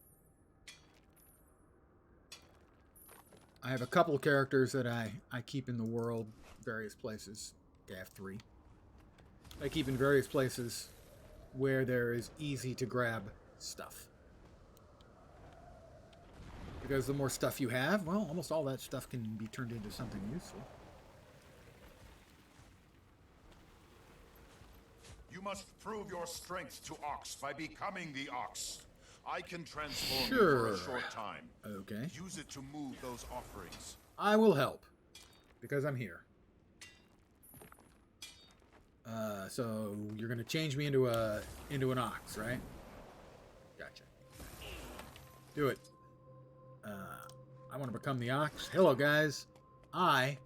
I have a couple of characters that I keep in the world, various places. I have 3. I keep in various places where there is easy to grab stuff. Because the more stuff you have, well, almost all that stuff can be turned into something useful. You must prove your strength to Ox by becoming the Ox. I can transform you Sure. for a short time. Okay. Use it to move those offerings. I will help. Because I'm here. So you're gonna change me into an ox, right? Gotcha. Do it. I want to become the ox. Hello, guys. I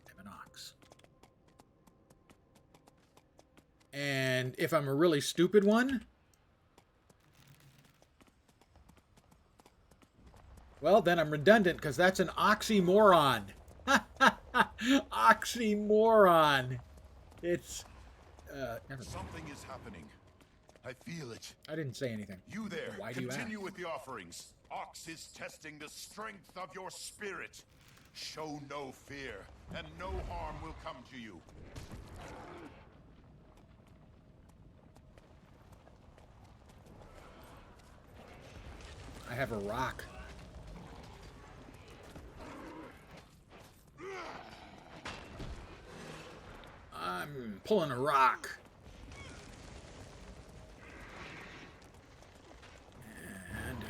am an ox. And if I'm a really stupid one, well, then I'm redundant because that's an oxymoron. Oxymoron. It's never mind. Something is happening. I feel it. I didn't say anything. You there. Why do you Continue ask? with the offerings. Ox is testing the strength of your spirit. Show no fear, and no harm will come to you. I have a rock. I'm pulling a rock. And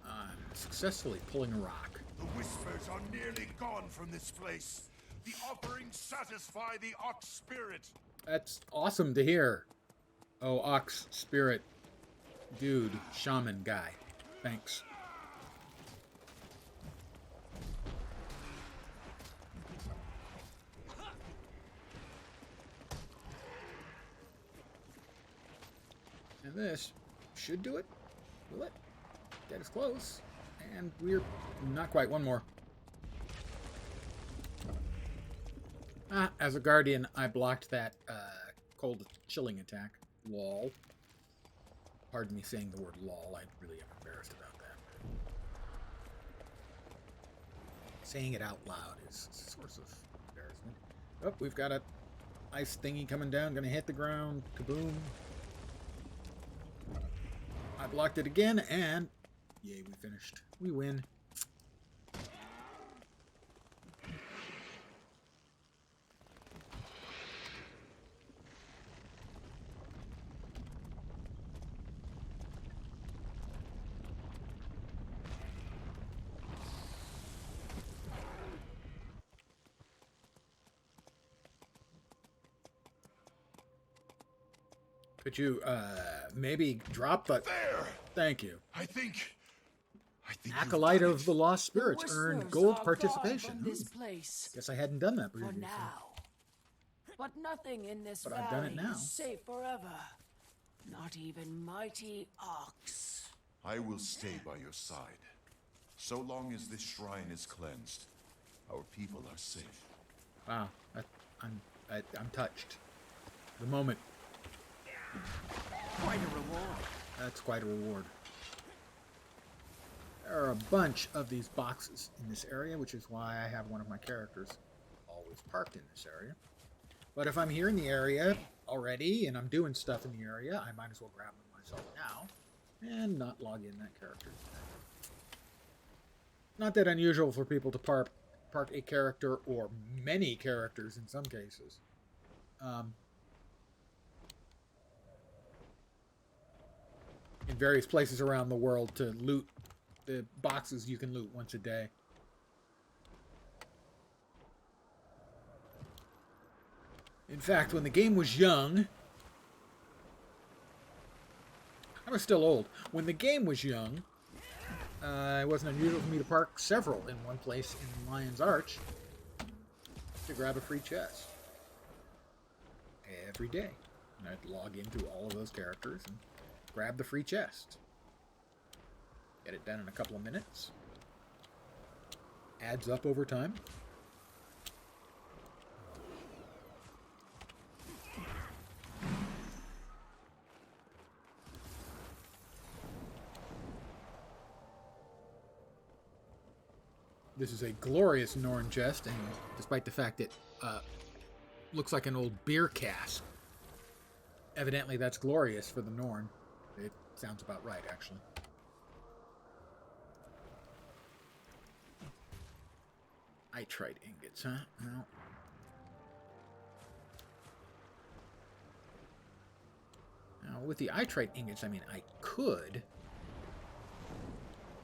I'm successfully pulling a rock. The whispers are nearly gone from this place. The offerings satisfy the Ox spirit. That's awesome to hear. Oh, ox spirit dude, shaman guy. Thanks. And this should do it. Will it? Get us close. And we're not quite. One more. As a guardian, I blocked that cold chilling attack. Lol. Pardon me saying the word lol. I really am embarrassed about that. Saying it out loud is a source of embarrassment. Oh, we've got a ice thingy coming down. Gonna hit the ground. Kaboom. I blocked it again, and yay, we finished. We win. Could you, maybe drop the... There! Thank you. I think Acolyte of the Lost Spirits The earned whispers gold are participation. gone from this place. Guess I hadn't done that For previously. now. But nothing in this But valley I've done it now. is safe forever. Not even mighty Ox. I will stay by your side. So long as this shrine is cleansed, our people are safe. Wow, I'm touched. The moment. Quite a reward. That's quite a reward. There are a bunch of these boxes in this area, which is why I have one of my characters always parked in this area. But if I'm here in the area already and I'm doing stuff in the area, I might as well grab them myself now and not log in that character. Not that unusual for people to park a character or many characters in some cases. In various places around the world to loot the boxes you can loot once a day. In fact, when the game was young, I was still old. When the game was young, it wasn't unusual for me to park several in one place in Lion's Arch to grab a free chest. Every day. And I'd log into all of those characters and grab the free chest. Get it done in a couple of minutes. Adds up over time. This is a glorious Norn chest, and despite the fact it looks like an old beer cask, evidently that's glorious for the Norn. It sounds about right, actually. Itrite ingots, huh? Well, now, with the Itrite ingots, I mean, I could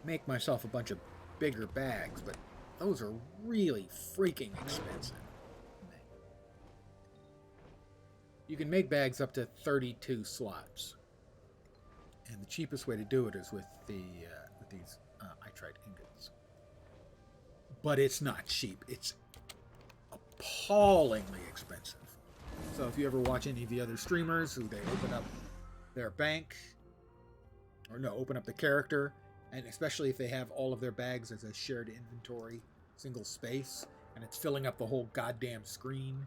make myself a bunch of bigger bags, but those are really freaking expensive. You can make bags up to 32 slots, and the cheapest way to do it is with these Itrite ingots. But it's not cheap. It's appallingly expensive. So if you ever watch any of the other streamers who they open up their bank, or no, open up the character, and especially if they have all of their bags as a shared inventory, single space, and it's filling up the whole goddamn screen,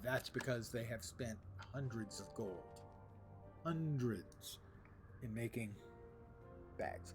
that's because they have spent hundreds of gold. Hundreds in making bags.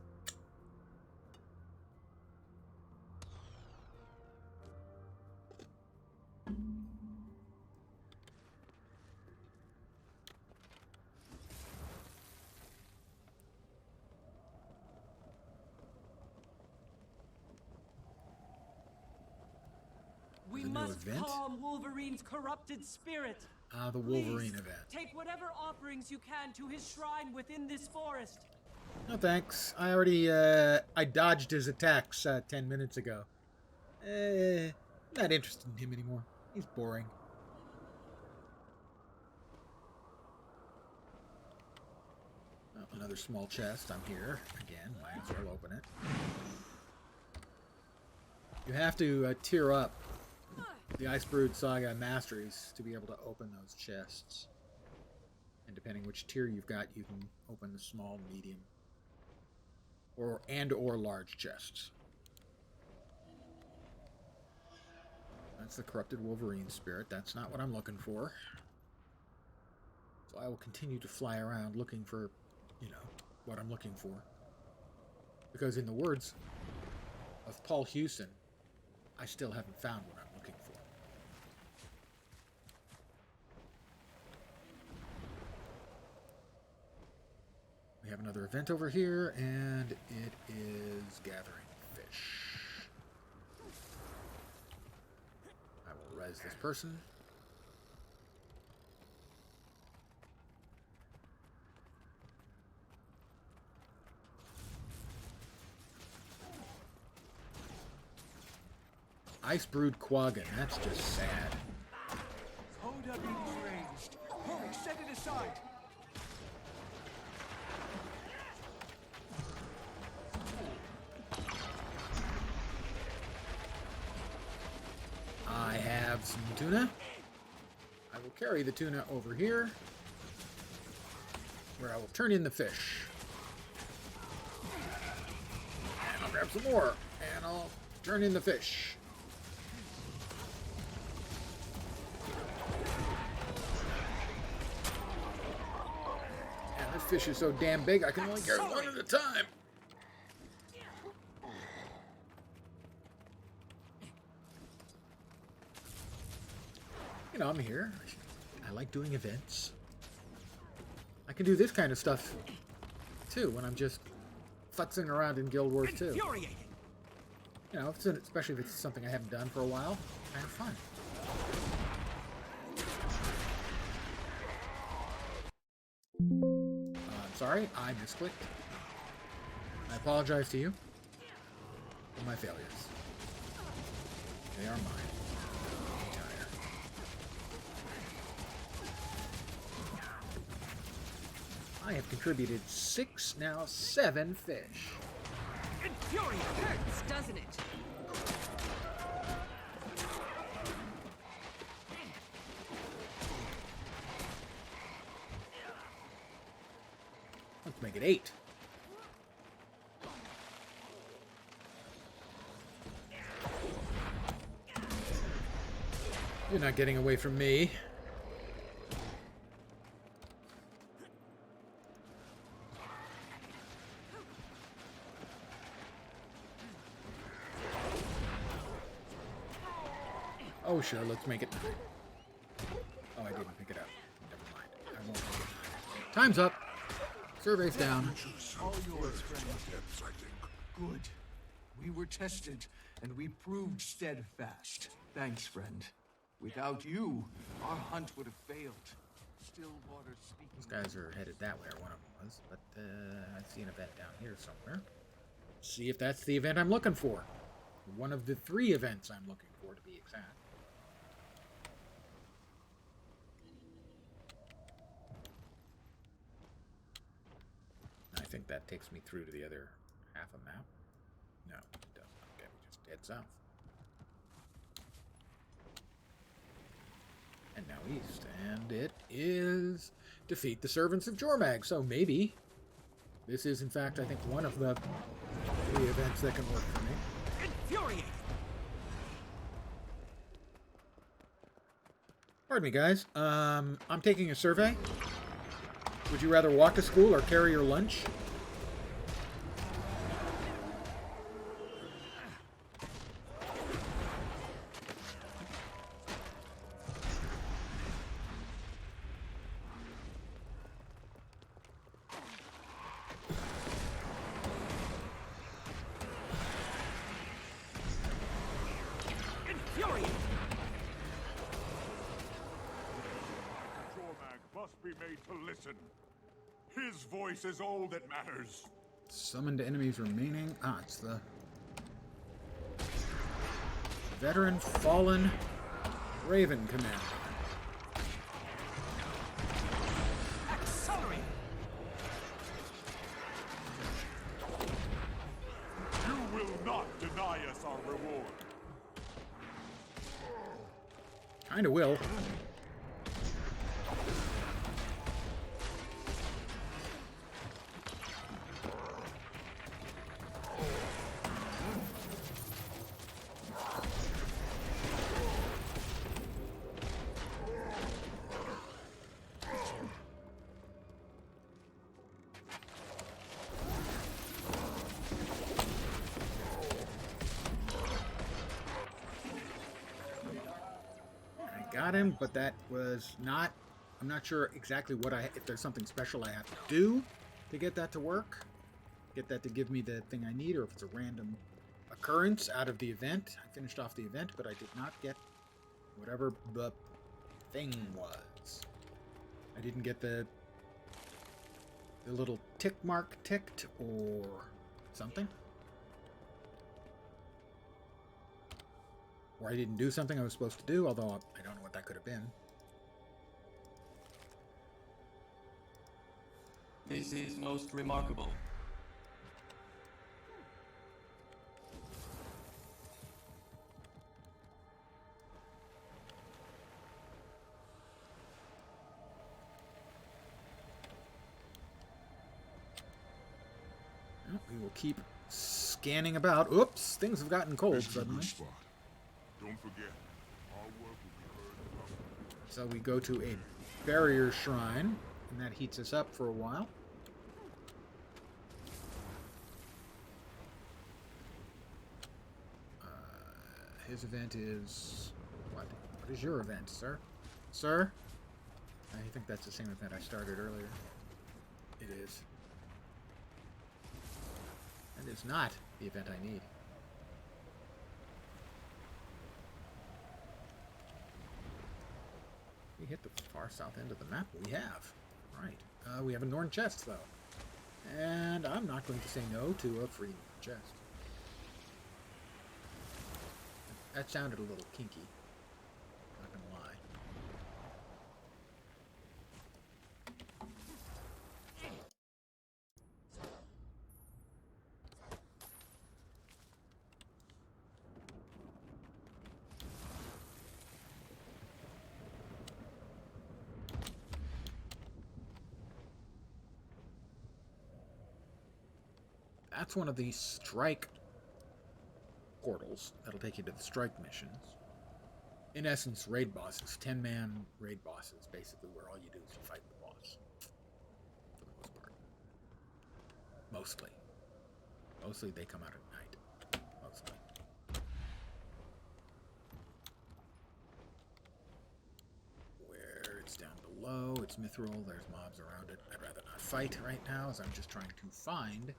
We must calm Wolverine's corrupted spirit. The Wolverine Please, event. Take whatever offerings you can to his shrine within this forest. No thanks. I already, I dodged his attacks 10 minutes ago. Not interested in him anymore. He's boring. Oh, another small chest. I'm here. Again, might as well open it. You have to tier up the Icebrood Saga Masteries to be able to open those chests. And depending which tier you've got, you can open the small, medium, or large chests. That's the corrupted Wolverine spirit. That's not what I'm looking for. So I will continue to fly around looking for, what I'm looking for. Because in the words of Paul Hewson, I still haven't found what I'm looking for. We have another event over here, and it is gathering fish. I will res this person. Icebrewed Quaggan, that's just sad. OW ranged. Hurry, set it aside. I have some tuna. I will carry the tuna over here. where I will turn in the fish. And I'll grab some more, and I'll turn in the fish. And this fish is so damn big, I can only carry one at a time. You know, I'm here. I like doing events. I can do this kind of stuff, too, when I'm just futzing around in Guild Wars 2. You know, especially if it's something I haven't done for a while. Kind of fun. I'm sorry, I misclicked. I apologize to you for my failures. They are mine. I have contributed 6, now 7 fish. Infuriate hurts, doesn't it? Let's make it 8. You're not getting away from me. Oh, sure, let's make it 9. Oh, I didn't pick it up. Never mind. I won't make it 9. Time's up. Survey's down. All yours, friend. Good. We were tested, and we proved steadfast. Thanks, friend. Without you, our hunt would have failed. Stillwater speaking. Those guys are headed that way, or one of them was. But I see an event down here somewhere. See if that's the event I'm looking for. One of the 3 events I'm looking for, to be exact. I think that takes me through to the other half a map. No, it doesn't. Okay, we just head south. And now east. And it is defeat the servants of Jormag. So maybe this is, in fact, I think one of the 3 events that can work for me. Infuriate! Pardon me, guys. I'm taking a survey. Would you rather walk to school or carry your lunch? Infuriate! Jormag must be made to listen. His voice is all that matters. Summoned enemies remaining. Ah, it's the veteran fallen Raven Commander. Accelerate! You will not deny us our reward. Kinda will. Got him, but that was not... I'm not sure exactly what if there's something special I have to do to get that to work. Get that to give me the thing I need, or if it's a random occurrence out of the event. I finished off the event, but I did not get whatever the thing was. I didn't get the little tick mark ticked or something. Or I didn't do something I was supposed to do, although I don't know what that could have been. This is most remarkable. will keep scanning about. Oops, things have gotten cold suddenly. Don't forget, our work will be heard. So we go to a barrier shrine, and that heats us up for a while. His event is... What? What is your event, sir? Sir? I think that's the same event I started earlier. It is. That is not the event I need. We hit the far south end of the map. We have. Right. We have a Norn chest, though. And I'm not going to say no to a free chest. That sounded a little kinky. Not gonna lie. That's one of these strike portals that'll take you to the strike missions. In essence, raid bosses, 10-man raid bosses, basically, where all you do is you fight the boss. For the most part. Mostly. Mostly they come out at night. Mostly. Where it's down below, it's mithril, there's mobs around it. I'd rather not fight right now, as I'm just trying to find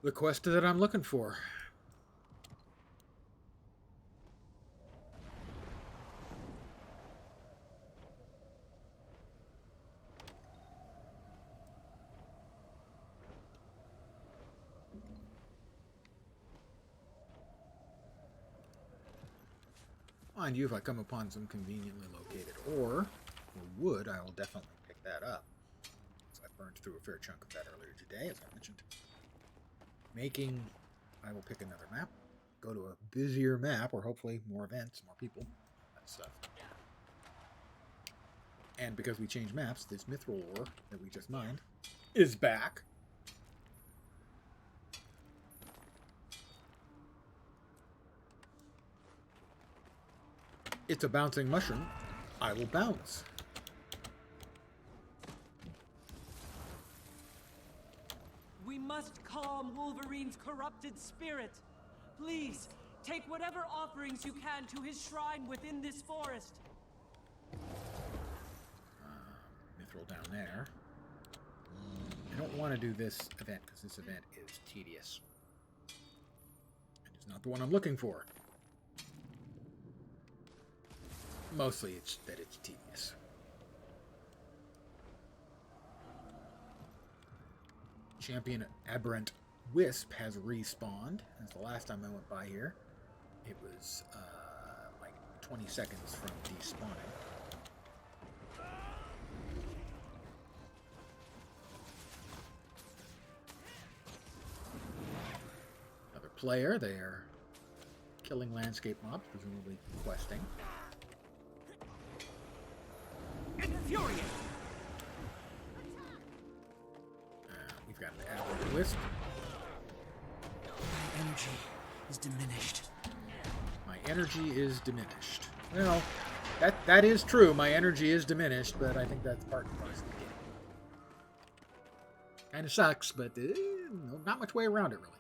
the quest that I'm looking for. Mind you, if I come upon some conveniently located ore, or wood, I will definitely pick that up. So I burned through a fair chunk of that earlier today, as I mentioned. I will pick another map, go to a busier map, or hopefully more events, more people, that stuff. And because we changed maps, this mithril ore that we just mined is back. It's a bouncing mushroom. I will bounce. We must calm Wolverine's corrupted spirit. Please, take whatever offerings you can to his shrine within this forest. Mithril down there. I don't want to do this event because this event is tedious. It is not the one I'm looking for. Mostly it's that it's tedious. Champion Aberrant Wisp has respawned. Since the last time I went by here, it was like 20 seconds from despawning. Another player, they are killing landscape mobs, presumably questing. Infuriate! We've got an Aberrant Wisp. My energy is diminished. My energy is diminished. Well, that is true. My energy is diminished, but I think that's part and parcel of the game. Kind of sucks, but not much way around it, really.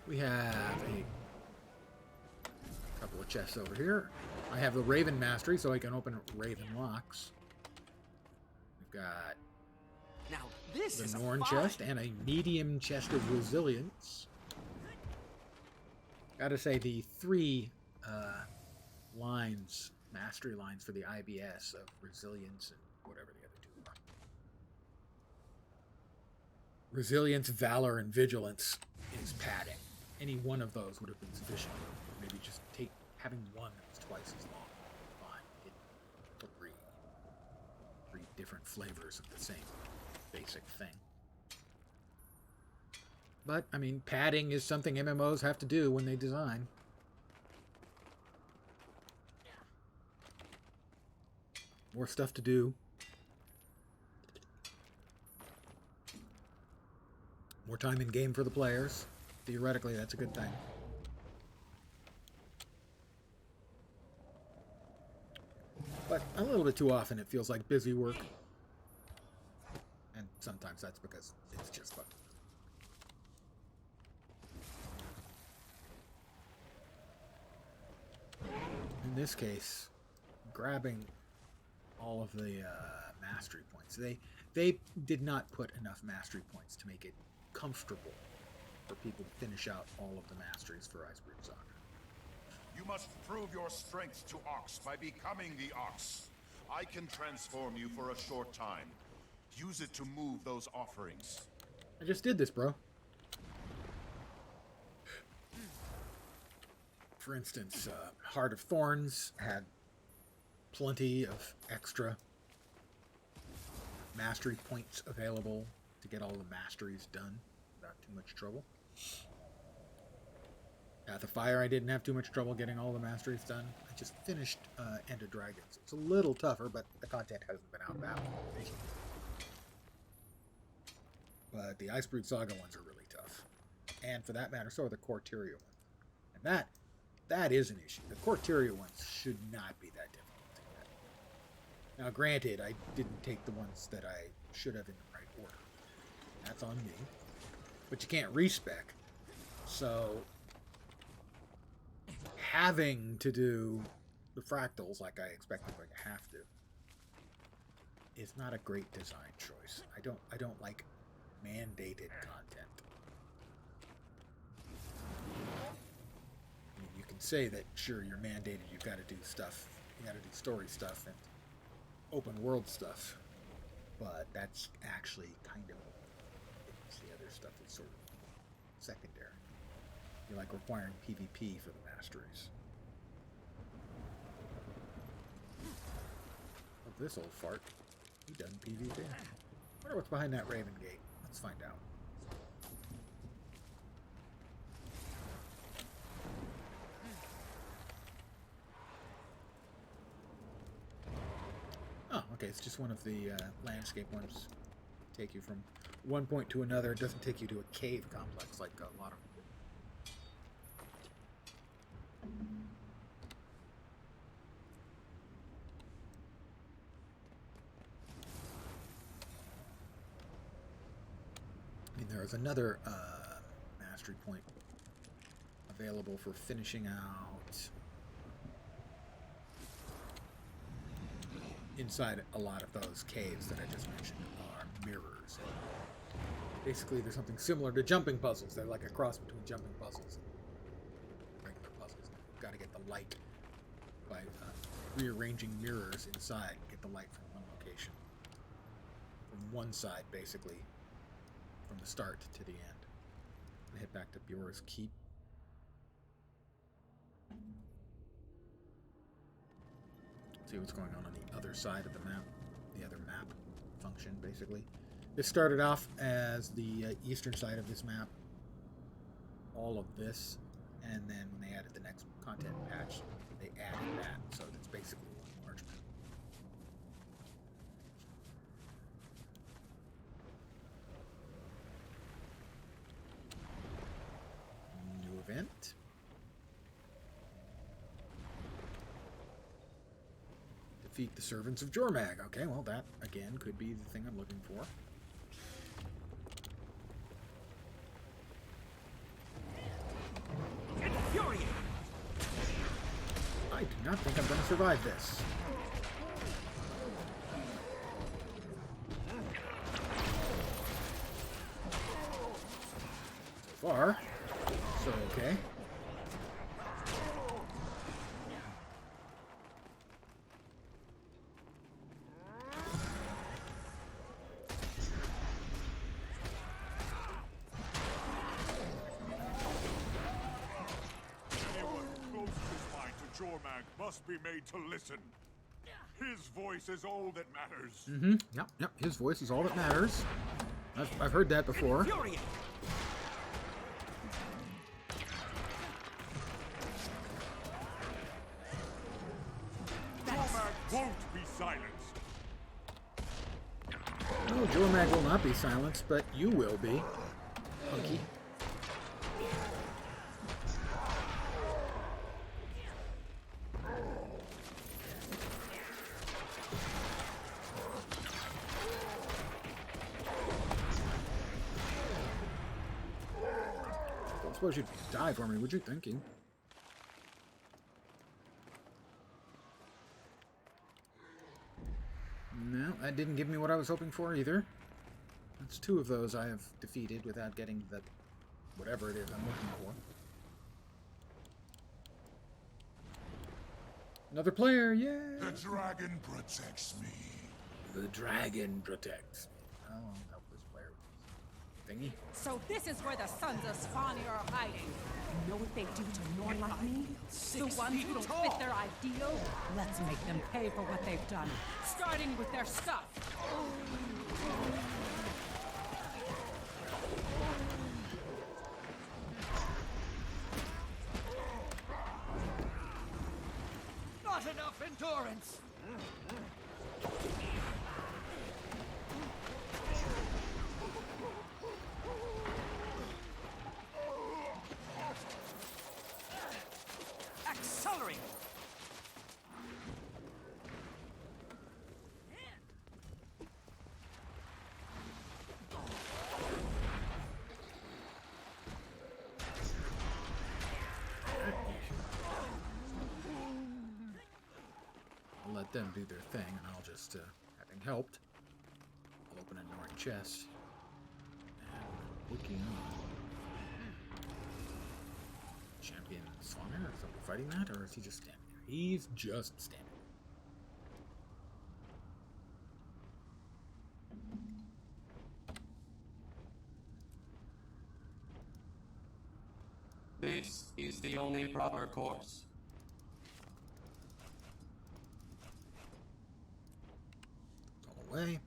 We have a couple of chests over here. I have the Raven Mastery, so I can open Raven locks. We've got now this the Norn chest and a medium chest of resilience. Gotta say, the three mastery lines for the IBS of resilience and whatever the other two are. Resilience, valor, and vigilance is padding. Any one of those would have been sufficient. Maybe just having one that was twice as long. Fine. Get three different flavors of the same basic thing. But, I mean, padding is something MMOs have to do when they design. More stuff to do. More time in game for the players. Theoretically, that's a good thing. But a little bit too often it feels like busy work. And sometimes that's because it's just fun. In this case, grabbing all of the mastery points. They did not put enough mastery points to make it comfortable for people to finish out all of the masteries for Iceberg Saga. You must prove your strength to Ox by becoming the Ox. I can transform you for a short time. Use it to move those offerings. I just did this, bro. For instance, Heart of Thorns had plenty of extra mastery points available to get all the masteries done without too much trouble. Path of Fire, I didn't have too much trouble getting all the masteries done. I just finished End of Dragons. It's a little tougher, but the content hasn't been out that long. But the Iceberg Saga ones are really tough. And for that matter, so are the Corteria ones. And that is an issue. The Corteria ones should not be that difficult to get. Now, granted, I didn't take the ones that I should have in the right order. That's on me. But you can't respec. So, having to do the fractals like I expect I'm going to have to is not a great design choice. I don't like mandated content. I mean, you can say that sure you're mandated, you've got to do stuff, you got to do story stuff and open world stuff, but that's actually kind of the other stuff is sort of secondary. You're like requiring PvP for the masteries. Oh, this old fart. He done PvP. I wonder what's behind that Raven Gate. Let's find out. Oh, okay. It's just one of the landscape ones. Take you from one point to another. It doesn't take you to a cave complex like a lot of. I mean, there is another mastery point available for finishing out inside a lot of those caves that I just mentioned are mirrors. Basically, there's something similar to jumping puzzles. They're like a cross between jumping puzzles and regular puzzles. You've got to get the light by rearranging mirrors inside. Get the light from one location. From one side, basically. From the start to the end. I head back to Bjor's Keep. See what's going on the other side of the map. The other map function, basically. This started off as the eastern side of this map. All of this. And then when they added the next content patch, they added that. So it's basically one large map. New event. Defeat the servants of Jormag. Okay, well that again could be the thing I'm looking for. I do not think I'm going to survive this. So far, so okay. Jormag must be made to listen. His voice is all that matters. Mm-hmm. Yep. His voice is all that matters. I've heard that before. Jormag won't be silenced. No, Jormag will not be silenced, but you will be, Punky. Don't suppose you'd die for me, would you? Thinking. No, that didn't give me what I was hoping for either. That's 2 of those I have defeated without getting the whatever it is I'm looking for. Another player, yay! The dragon protects me. The dragon protects me. Oh, that was where thingy. So this is where the sons of Svanir are hiding. You know what they do to Norn like me? The ones who don't fit their ideal? Let's make them pay for what they've done, starting with their stuff. Not enough endurance! Accelerate! I'll let them do their thing, and I'll just, having helped, I'll open a Norn chest. And looking on. Champion Svanir? Is somebody fighting that, or is he just standing there? He's just standing there. This is the only proper course. all away.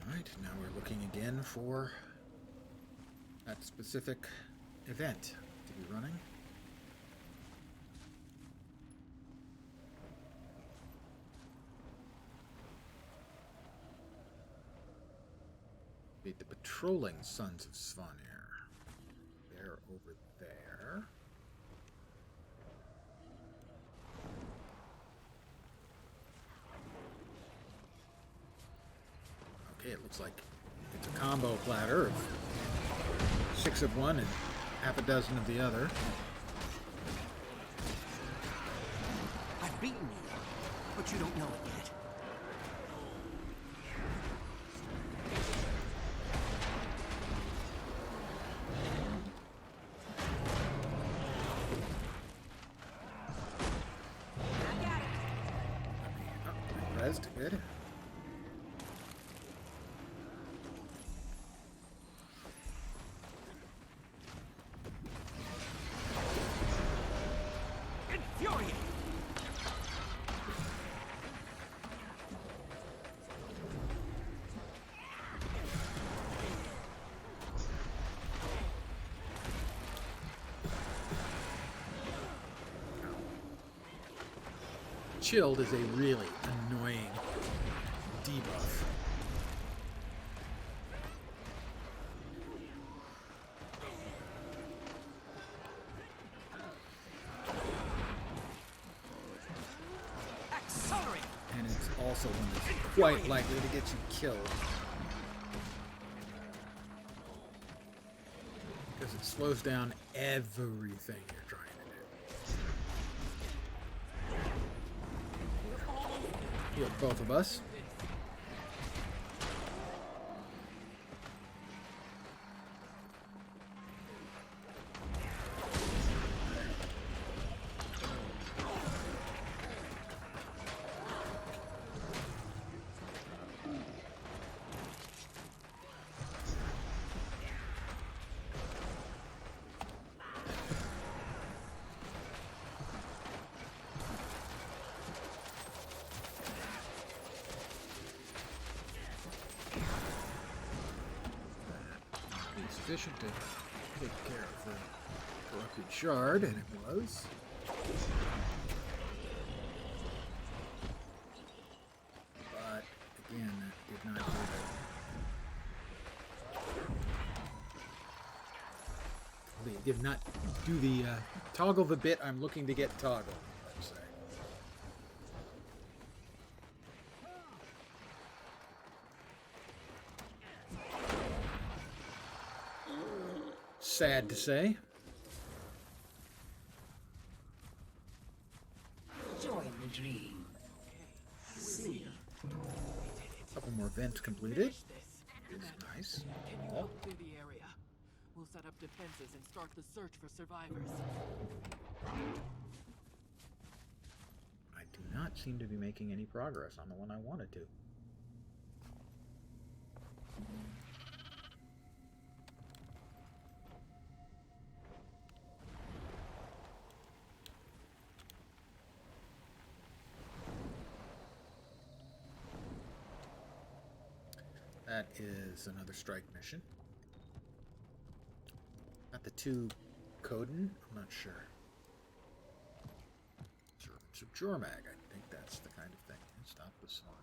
Alright, now we're looking again for that specific event to be running. The patrolling Sons of Svanir. They're over there. Okay, it looks like it's a combo platter of 6 of one and half a dozen of the other. I've beaten you, but you don't know it yet. Rezzed, good. Infuriate! Chilled is a really annoying debuff. Accelerate! And it's also one that's quite likely to get you killed. Because it slows down everything you're trying to do. Heal both of us. Sufficient to take care of the corrupted shard, and it was. did not do the toggle the bit I'm looking to get toggled, let's say. Sad to say. Join the dream. See. Couple more vents completed. Nice. Can you help clear the area? We'll set up defenses and start the search for survivors. I do not seem to be making any progress on the one I wanted to. That is another strike mission. Got the 2 Coden? I'm not sure. Servants of Jormag, I think that's the kind of thing. Stop the slaughter.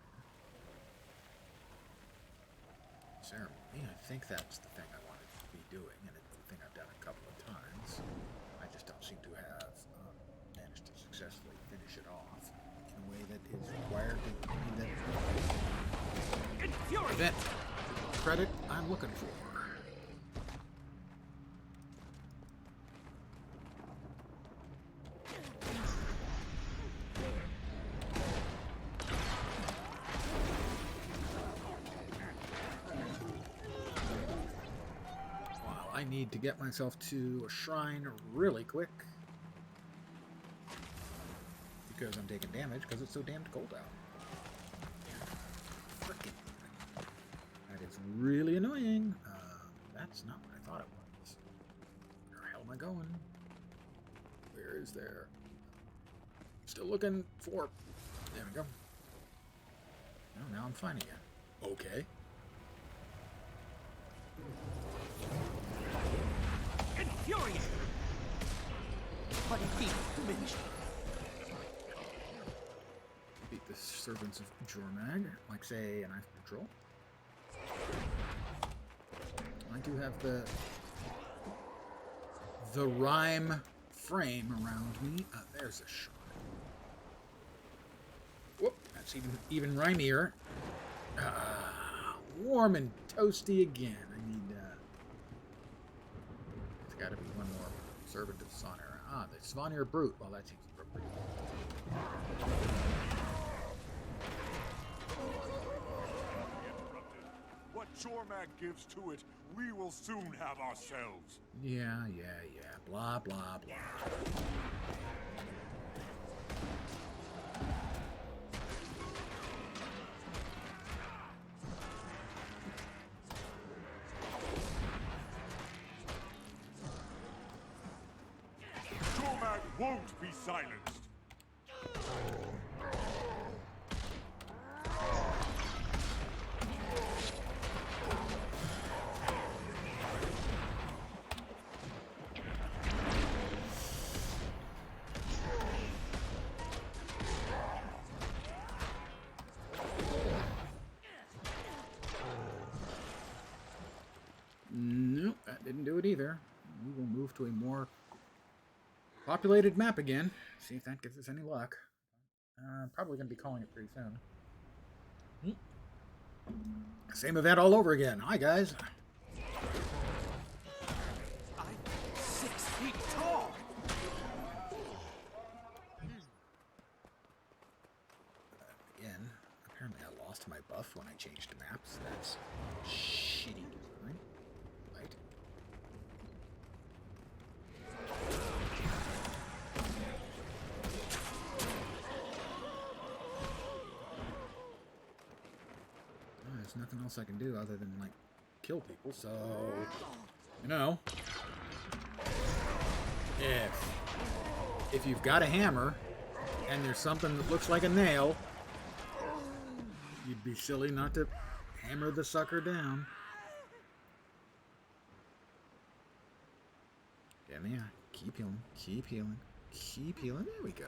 Ceremony, I think that's the thing I wanted to be doing, and it's the thing I've done a couple of times. I just don't seem to have managed to successfully finish it off in a way that is required to mean that event credit I'm looking for. Wow, I need to get myself to a shrine really quick because I'm taking damage because it's so damned cold out. It's really annoying. That's not what I thought it was. Where the hell am I going? Where is there? Still looking for... There we go. Oh, now I'm finding it. Okay. Infuriate! But defeat diminished. Beat the servants of Jormag, like say an Knife Patrol. I do have the rhyme frame around me. There's a shrine. Whoop, that's even rhymier. Warm and toasty again. I need it's got to be one more servant of Svanir. Ah, the Svanir Brute. Well, that seems appropriate. What Jormag gives to it, we will soon have ourselves. Yeah. Blah, blah, blah. Jormag won't be silenced. Nope, that didn't do it either. We will move to a more populated map again. See if that gives us any luck. Probably going to be calling it pretty soon. Same event all over again. Hi, guys. I'm 6 feet tall! Again, apparently I lost my buff when I changed maps. That's shitty. Right? There's nothing else I can do other than, like, kill people, so... You know... If you've got a hammer, and there's something that looks like a nail, you'd be silly not to hammer the sucker down. Get me out. Keep healing. Keep healing. Keep healing. There we go.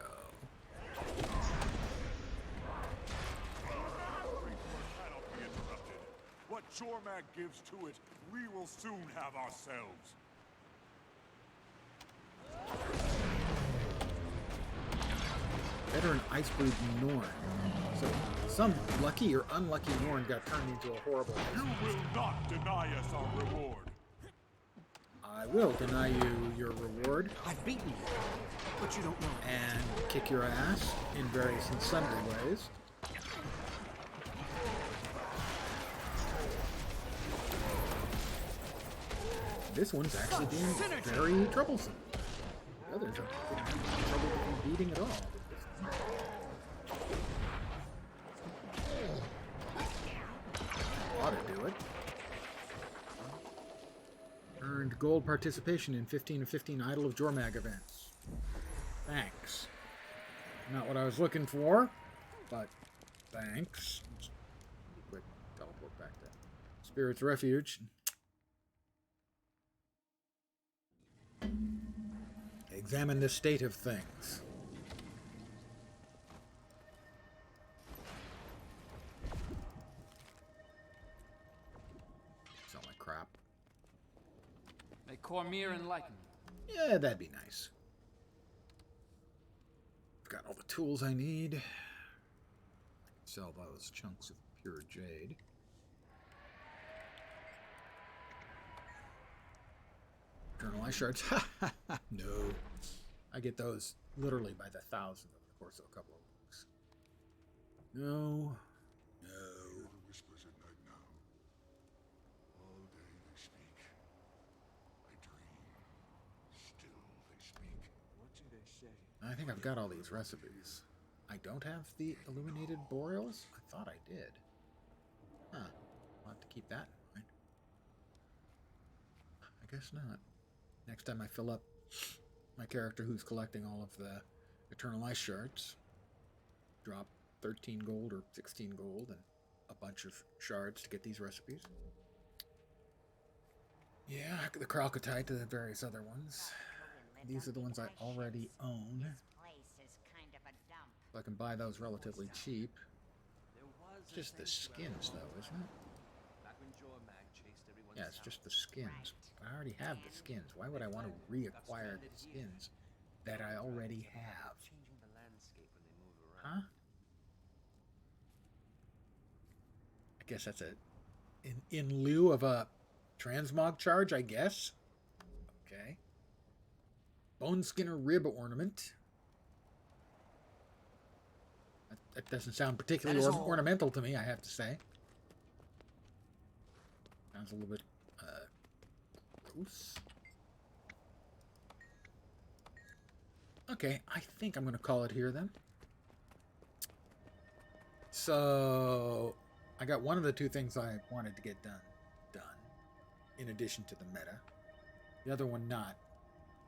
What Jormag gives to it, we will soon have ourselves. Veteran Icebreed Norn. So some lucky or unlucky Norn got turned into a horrible. You will not deny us our reward. I will deny you your reward. I've beaten you, but you don't know. And kick your ass in various and sundry ways. This one's actually being very troublesome. The others are having trouble beating at all. Ought to do it. Earned gold participation in 15 of 15 Idol of Jormag events. Thanks. Not what I was looking for, but thanks. Quick teleport back to Spirit's Refuge. Examine the state of things. Sell my crap. May Cormyr enlighten. Yeah, that'd be nice. I've got all the tools I need. I can sell those chunks of pure jade. Eternal Ice Shards. No. I get those literally by the thousand over the course of a couple of weeks. No. No. Whispers at night now. All day they speak. I dream. Still they speak. What do they say? I think I've got all these recipes. I don't have the illuminated boreals? I thought I did. Huh. I'll have to keep that in mind. I guess not. Next time I fill up my character who's collecting all of the Eternal Ice Shards, drop 13 gold or 16 gold and a bunch of shards to get these recipes. Yeah, the Kralkatite, the various other ones. These are the ones I already own. So I can buy those relatively cheap. It's just the skins, though, isn't it? Yeah, it's just the skins. I already have the skins. Why would I want to reacquire the skins that I already have? Huh? I guess that's in lieu of a transmog charge, I guess. Okay. Bone Skinner rib ornament. That doesn't sound particularly ornamental to me, I have to say. Sounds a little bit gross. Okay, I think I'm going to call it here then. So, I got one of the two things I wanted to get done, in addition to the meta. The other one not.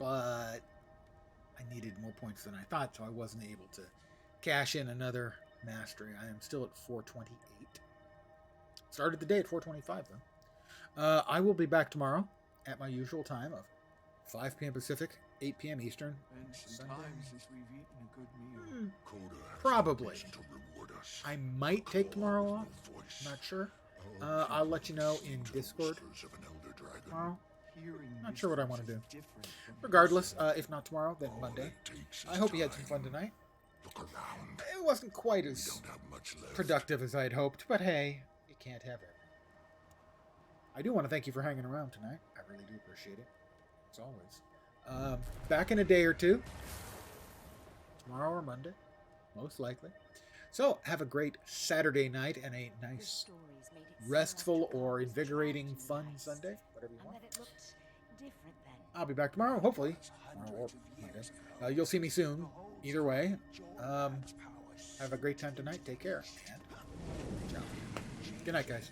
But I needed more points than I thought, so I wasn't able to cash in another mastery. I am still at 428. Started the day at 425, though. I will be back tomorrow at my usual time of 5 p.m. Pacific, 8 p.m. Eastern. And some time since we've eaten a good meal. Probably. I might take tomorrow off. Not sure. I'll let you know in Discord tomorrow. Not sure what I want to do. Regardless, if not tomorrow, then Monday. I hope you had some fun tonight. It wasn't quite as productive as I'd hoped, but hey, you can't have it. I do want to thank you for hanging around tonight. I really do appreciate it, as always. Back in a day or two. Tomorrow or Monday, most likely. So, have a great Saturday night and a nice, restful or invigorating, fun Sunday, whatever you want. I'll be back tomorrow, hopefully. Tomorrow or Monday. You'll see me soon. Either way. Have a great time tonight. Take care. And ciao. Good night, guys.